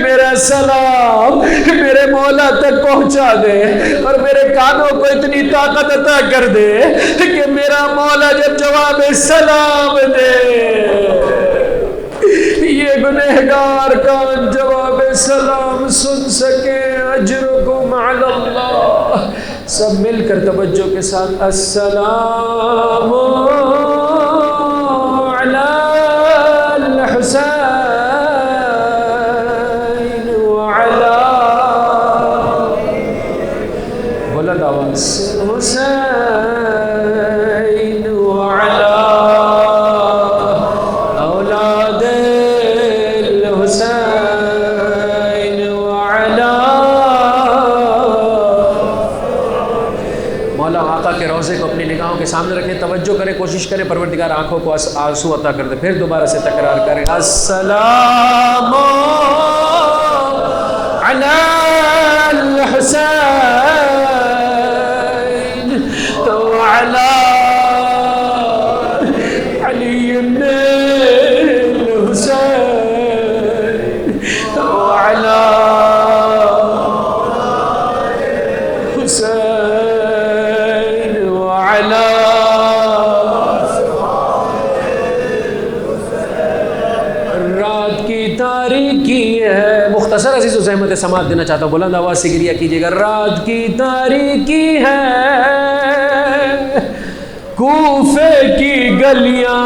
Speaker 1: میرا سلام میرے مولا تک پہنچا دے اور میرے کانوں کو اتنی طاقت عطا کر دے کہ میرا مولا جب جواب سلام دے یہ گنہگار کان جواب سلام سن سکے۔ اجرکم علی اللہ، سب مل کر توجہ کے ساتھ السلام علی الحسین وعلی بلند آواز سے حسین کے سامنے رکھیں، توجہ کریں، کوشش کریں پروردگار آنکھوں کو آنسو عطا کر دے۔ پھر دوبارہ سے تکرار کریں السلام علی الحسین وعلی علی بن الحسین وعلی حسین مختصر عزیز و زحمت سماعت دینا چاہتا ہوں، بلند آواز سے گریہ کیجیے گا۔ رات کی تاریکی ہے کوفے کی گلیاں،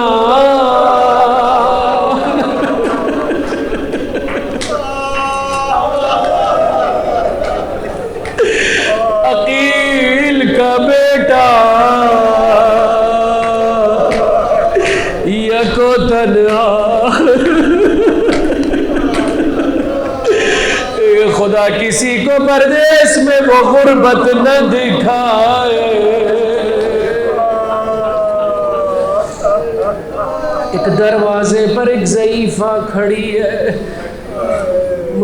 Speaker 1: عقیل کا بیٹا یکو تنہا، خدا کسی کو پردیس میں وہ غربت نہ دکھائے۔ ایک دروازے پر ایک ضعیفہ کھڑی ہے،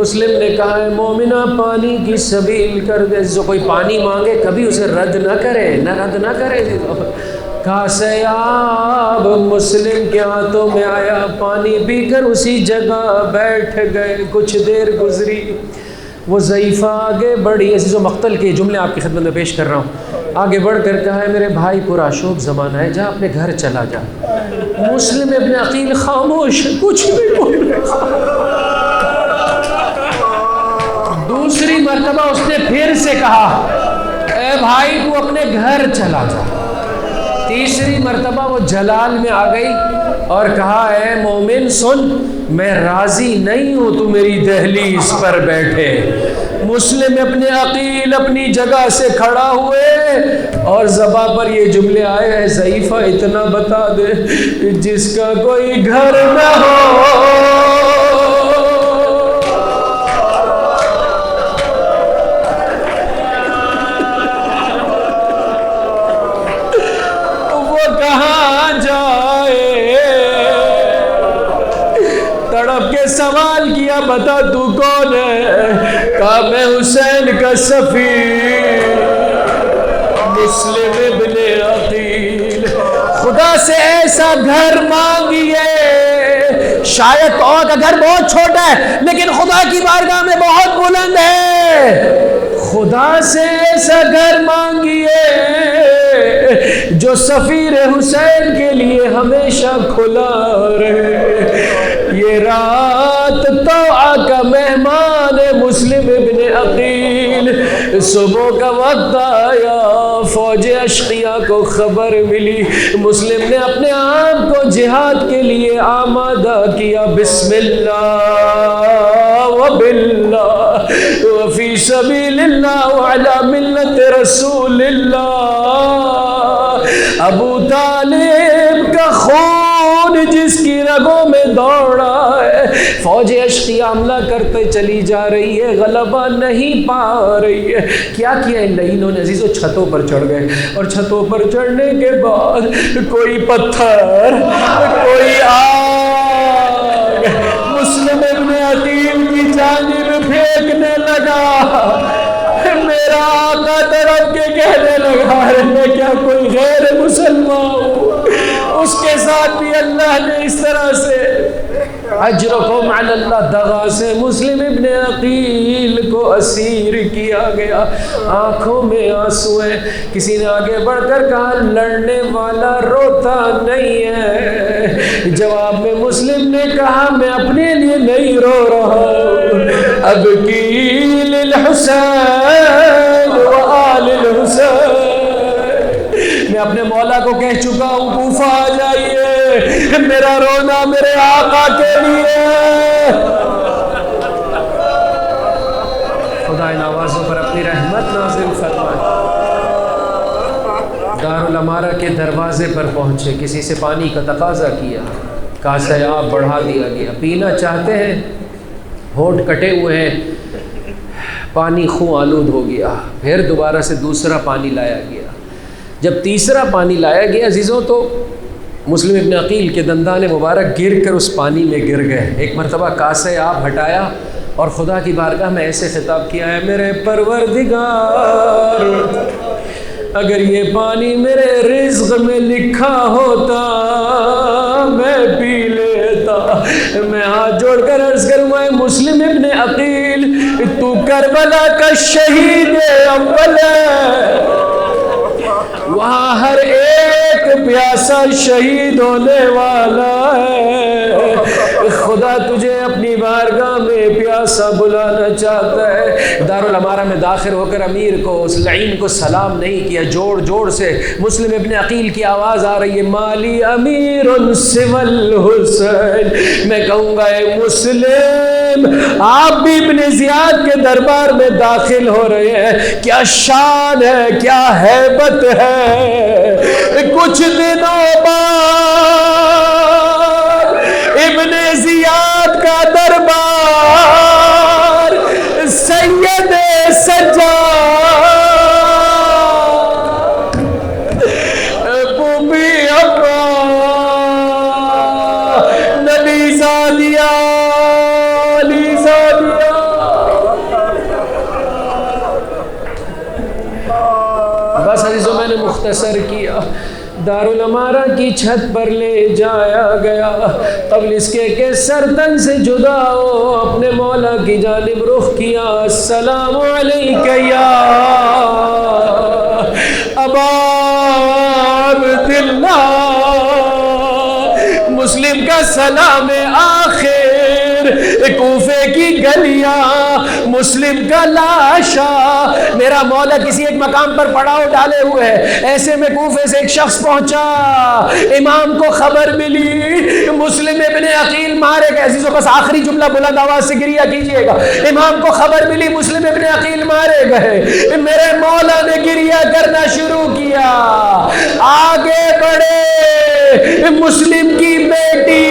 Speaker 1: مسلم نے کہا ہے مومنہ پانی کی سبیل کر دے، جو کوئی پانی مانگے کبھی اسے رد نہ کرے، رد نہ کرے۔ کاسیاب مسلم کے ہاتھوں میں آیا، پانی پی کر اسی جگہ بیٹھ گئے۔ کچھ دیر گزری، وہ ضعیفہ آگے بڑھی، عزیز و مقتل کے جملے آپ کی خدمت میں پیش کر رہا ہوں، آگے بڑھ کر کہا ہے میرے بھائی پورا شوق زمانہ ہے، جا اپنے گھر چلا جا۔ مسلم ابن عقیل خاموش، کچھ نہیں بول رہا۔ دوسری مرتبہ اس نے پھر سے کہا اے بھائی تو اپنے گھر چلا جا۔ تیسری مرتبہ وہ جلال میں آ گئی اور کہا اے مومن سن، میں راضی نہیں ہوں تو میری دہلیز پر بیٹھے۔ مسلم ابن عقیل اپنی جگہ سے کھڑا ہوئے اور زباں پر یہ جملے آئے اے ضعیفہ اتنا بتا دے جس کا کوئی گھر نہ ہو سوال کیا بتا تو کون ہے؟ کہا میں حسین کا سفیر مسلم ابن عقیل۔ خدا سے ایسا گھر مانگیے، شاید اور کا گھر بہت چھوٹا ہے لیکن خدا کی بارگاہ میں بہت بلند ہے۔ خدا سے ایسا گھر مانگیے جو سفیر حسین کے لیے ہمیشہ کھلا رہے۔ یہ رات طوعہ کا مہمان مسلم ابن عقیل، صبح کا وقت آیا، فوج اشقیاء کو خبر ملی، مسلم نے اپنے آپ کو جہاد کے لیے آمادہ کیا۔ بسم اللہ وباللہ وفی سبیل اللہ وعلی ملت رسول اللہ۔ ابو طالب کا خون جس کی رگوں میں دوڑا ہے، فوج اشقیاء حملہ کرتے چلی جا رہی ہے، غلبہ نہیں پا رہی ہے۔ کیا کیا ان لعینوں نے عزیزوں؟ چھتوں پر چڑھ گئے اور چھتوں پر چڑھنے کے بعد کوئی پتھر، کوئی آگ مسلم ابن عقیل کی جانب پھیر دیکھنے لگا، میرا آقا تڑپ کے کہنے لگا میں کیا کوئی غیر مسلمان ہوں؟ اس کے ساتھ بھی اللہ نے اس طرح سے اجرکم علی اللہ، دغا سے مسلم ابن عقیل کو اسیر کیا گیا۔ آنکھوں میں آنسو ہے۔ کسی نے آگے بڑھ کر کہا لڑنے والا روتا نہیں ہے، جواب میں مسلم نے کہا میں اپنے لیے نہیں رو رہا ہوں، اب کی للحسین و آل الحسین، میں اپنے مولا کو کہہ چکا ہوں کوفہ آ جائیے، میرا رونا میرے آقا کے لیے۔ خدا ان آوازوں پر اپنی رحمت نازل فرمائے۔ دارالامارہ کے دروازے پر پہنچے، کسی سے پانی کا تقاضا کیا، کاسہ آب بڑھا دیا گیا، پینا چاہتے ہیں، ہونٹ کٹے ہوئے ہیں، پانی خوں آلود ہو گیا، پھر دوبارہ سے دوسرا پانی لایا گیا۔ جب تیسرا پانی لایا گیا عزیزوں تو مسلم ابن عقیل کے دندان مبارک گر کر اس پانی میں گر گئے۔ ایک مرتبہ کاسے آپ ہٹایا اور خدا کی بارگاہ میں ایسے خطاب کیا ہے میرے پروردگار، اگر یہ پانی میرے رزق میں لکھا ہوتا میں پی لیتا۔ میں ہاتھ جوڑ کر عرض کروں اے مسلم ابن عقیل، تو کربلا کا شہید اول ہے، وہاں ہر ایک پیاسا شہید ہونے والا ہے، خدا تجھے اپنی بارگاہ میں پیاسا بلانا چاہتا ہے۔ دارالامارہ میں داخل ہو کر امیر کو، اس لعین کو سلام نہیں کیا، جوڑ جوڑ سے مسلم ابن عقیل کی آواز آ رہی ہے مالی امیر سوی الحسین۔ میں کہوں گا اے مسلم، آپ بھی ابن زیاد کے دربار میں داخل ہو رہے ہیں، کیا شان ہے، کیا ہیبت ہے۔ کچھ دنوں بعد ابن زیاد کا دربار سید سجاد بوبی ابا نبی زادیہ علی زادیہ، بس عزیزوں میں نے مختصر کیا۔ دارالامارہ کی چھت پر لے جایا گیا، قبل اس کے سرتن سے جدا ہو اپنے مولا کی جانب رخ کیا، السلام علیک یا ابا عبداللہ۔ مسلم کا سلام آخر، کوفے کی گلیاں، مسلم کا لاشا، میرا مولا کسی ایک مقام پر پڑاؤ ڈالے ہوئے ہے، ایسے میں کوفے سے ایک شخص پہنچا، امام کو خبر ملی مسلم ابن عقیل مارے گئے۔ عزیزوں بس آخری جملہ بلند آواز سے گریہ کیجئے گا، امام کو خبر ملی مسلم ابن عقیل مارے گئے، میرے مولا نے گریہ کرنا شروع کیا، آگے بڑھے، مسلم کی بیٹی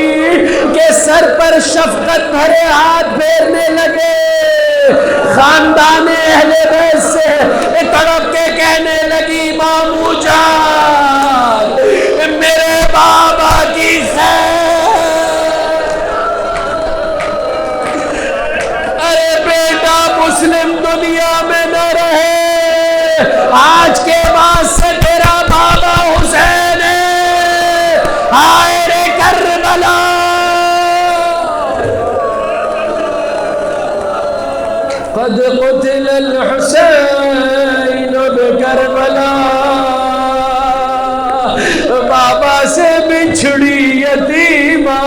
Speaker 1: کے سر پر شفقت بھرے ہاتھ پھیرنے لگے، خاندان اہل بیت سے تڑپ کے کہنے لگی مامو جان میرے بابا کی خیر، ارے بیٹا مسلم دنیا میں نہ رہے، آج کے بعد سے تیرا بابا حسین ہے، ہائے رے کربلا۔ قد قتل الحسین بکربلا، بابا سے بچھڑی یتیمہ،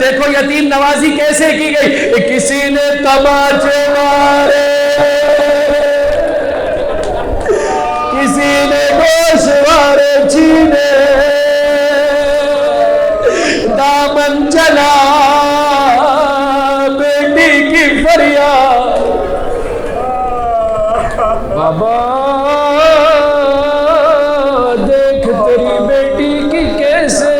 Speaker 1: دیکھو یتیم نوازی کیسے کی گئی، کسی نے تماچے مارے، کسی نے گوشوارے چھینے، دامن چلا بیٹی کی فریاد، بابا دیکھ تیری بیٹی کی کیسے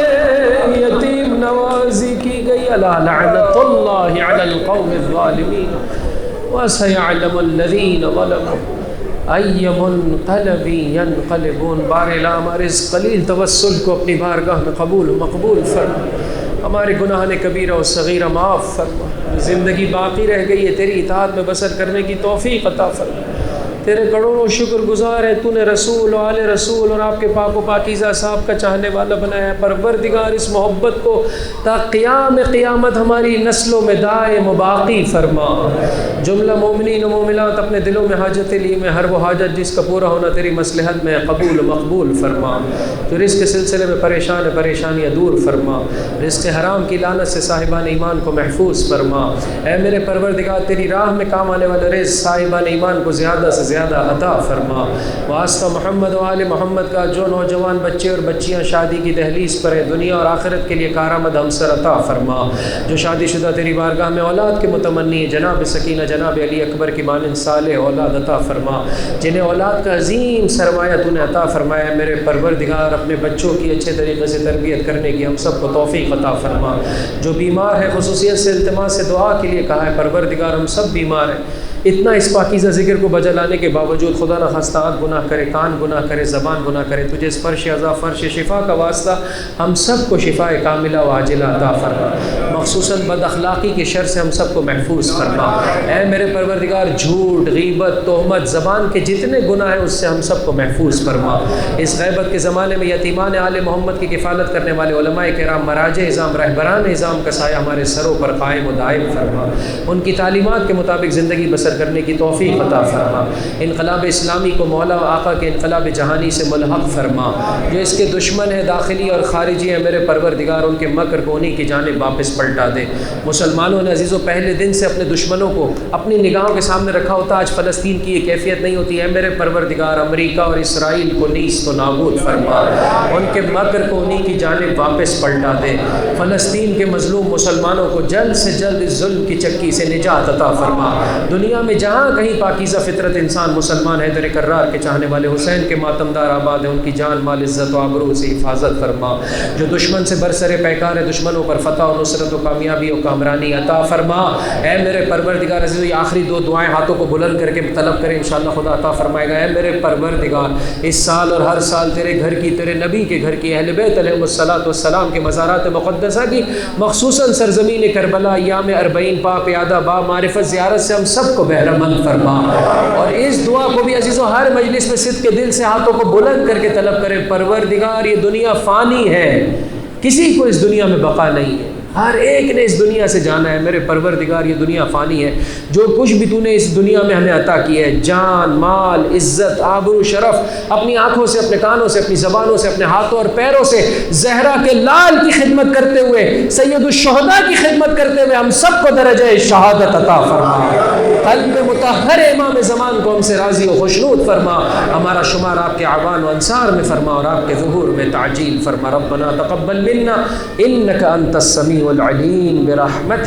Speaker 1: یتیم نوازی کی گئی، الا لعنت اللہ علی القوم الظالمین وسیعلم الذین ظلموا ای منقلب ینقلبون، بار الہ ہمارے اس قلیل توسل کو اپنی بارگاہ میں قبول و مقبول فرما، ہمارے گناہ کبیرہ و صغیرہ معاف فرما، زندگی باقی رہ گئی ہے تیری اطاعت میں بسر کرنے کی توفیق عطا فرما، تیرے کروڑوں شکر گزار ہے تو نے رسول و آل رسول اور آپ کے پاک و پاکیزہ صاحب کا چاہنے والا بنایا ہے۔ پروردگار اس محبت کو تا قیام قیامت ہماری نسلوں میں دائم و باقی فرما۔ جملہ مومنین و مومنات اپنے دلوں میں حاجت لی میں ہر وہ حاجت جس کا پورا ہونا تیری مصلحت میں قبول و مقبول فرما۔ جو رزق کے سلسلے میں پریشان ہے پریشانیاں دور فرما، رزق حرام کی لعنت سے صاحبان ایمان کو محفوظ فرما۔ اے میرے پروردگار تیری راہ میں کام آنے والے رزق صاحبان ایمان کو زیادہ سے زیادہ عطا فرما۔ واسطہ محمد و آل محمد کا جو نوجوان بچے اور بچیاں شادی کی دہلیز پر ہیں، دنیا اور آخرت کے لیے کارآمد ہمسر عطا فرما۔ جو شادی شدہ تیری بارگاہ میں اولاد کے متمنی، جناب سکینہ جناب علی اکبر کی مانند صالح اولاد عطا فرما، جنہیں اولاد کا عظیم سرمایہ تو نے عطا فرمایا ہے۔ میرے پروردگار اپنے بچوں کی اچھے طریقے سے تربیت کرنے کی ہم سب کو توفیق عطا فرما۔ جو بیمار ہے خصوصیت سے التماس سے دعا کے لیے کہا ہے، پروردگار ہم سب بیمار ہیں، اتنا اس پاکیزہ ذکر کو بجا لانے کے باوجود خدا نہ خواستہ آنکھ گناہ کرے، کان گناہ کرے، زبان گناہ کرے، تجھے اس فرش عذاب فرش شفا کا واسطہ ہم سب کو شفا کاملہ و عاجلہ عطا فرما، مخصوصاً بد اخلاقی کے شر سے ہم سب کو محفوظ فرما۔ اے میرے پروردگار جھوٹ، غیبت، تہمت، زبان کے جتنے گناہ ہیں اس سے ہم سب کو محفوظ فرما۔ اس غیبت کے زمانے میں یتیمان آل محمد کی کفالت کرنے والے علماء کرام، مراجع نظام، رہبران نظام کا سایہ ہمارے سروں پر قائم و دائم فرما، ان کی تعلیمات کے مطابق زندگی بسر کرنے کی توفیق عطا فرما۔ انقلاب اسلامی کو مولا و آقا کے انقلاب جہانی سے ملحق فرما۔ جو اس کے دشمن ہیں داخلی اور خارجی ہیں، میرے پروردگار ان کے مکر کو انہی کی جانب واپس پلٹا دے۔ مسلمانوں نے عزیزوں پہلے دن سے اپنے دشمنوں کو اپنی نگاہوں کے سامنے رکھا ہوتا، آج فلسطین کی یہ کیفیت نہیں ہوتی ہے۔ میرے پروردگار امریکہ اور اسرائیل کو نیست و نابود فرما، ان کے مکر کو انہی کی جانب واپس پلٹا دے۔ فلسطین کے مظلوم مسلمانوں کو جلد سے جلد اس ظلم کی چکی سے نجات عطا فرما۔ دنیا میں جہاں کہیں پاکیزہ فطرت انسان مسلمان حیدر کرار کے چاہنے والے حسین کے ماتمدار آباد ہیں، ان کی جان مال عزت و آبرو سے حفاظت فرما۔ جو دشمن سے برسر پیکار ہے، دشمنوں پر فتح و نصرت و کامیابی و کامرانی عطا فرما۔ اے میرے پروردگار عزیز، یہ آخری دو دعائیں ہاتھوں کو بلند کر کے طلب کریں، انشاءاللہ خدا عطا فرمائے گا۔ اے میرے پروردگار اس سال اور ہر سال تیرے گھر کی، تیرے نبی کے گھر کی، اہل بیت علیہ الصلوۃ والسلام کے مزارات مقدسہ کی، خصوصاً سرزمین کربلا ایام 40 پا پیادہ با معرفت زیارت سے ہم سب کو بہرہ مند فرما۔ اور اس دعا کو بھی عزیزوں ہر مجلس میں صدق کے دل سے ہاتھوں کو بلند کر کے طلب کریں، پروردگار یہ دنیا فانی ہے، کسی کو اس دنیا میں بقا نہیں ہے، ہر ایک نے اس دنیا سے جانا ہے۔ میرے پروردگار یہ دنیا فانی ہے، جو کچھ بھی تو نے اس دنیا میں ہمیں عطا کیا ہے، جان، مال، عزت، آبرو، شرف، اپنی آنکھوں سے، اپنے کانوں سے، اپنی زبانوں سے، اپنے ہاتھوں اور پیروں سے زہرا کے لال کی خدمت کرتے ہوئے، سید الشہداء کی خدمت کرتے ہوئے ہم سب کو درجہ شہادت عطا فرما۔ قلب مطہر امام زمان کو ہم سے راضی و خوشنود فرما، ہمارا شمار آپ کے اعوان و انصار میں فرما اور آپ کے ظہور میں تعجیل فرما۔ ربنا تقبل منا انک انت السمیع العلیم برحمتک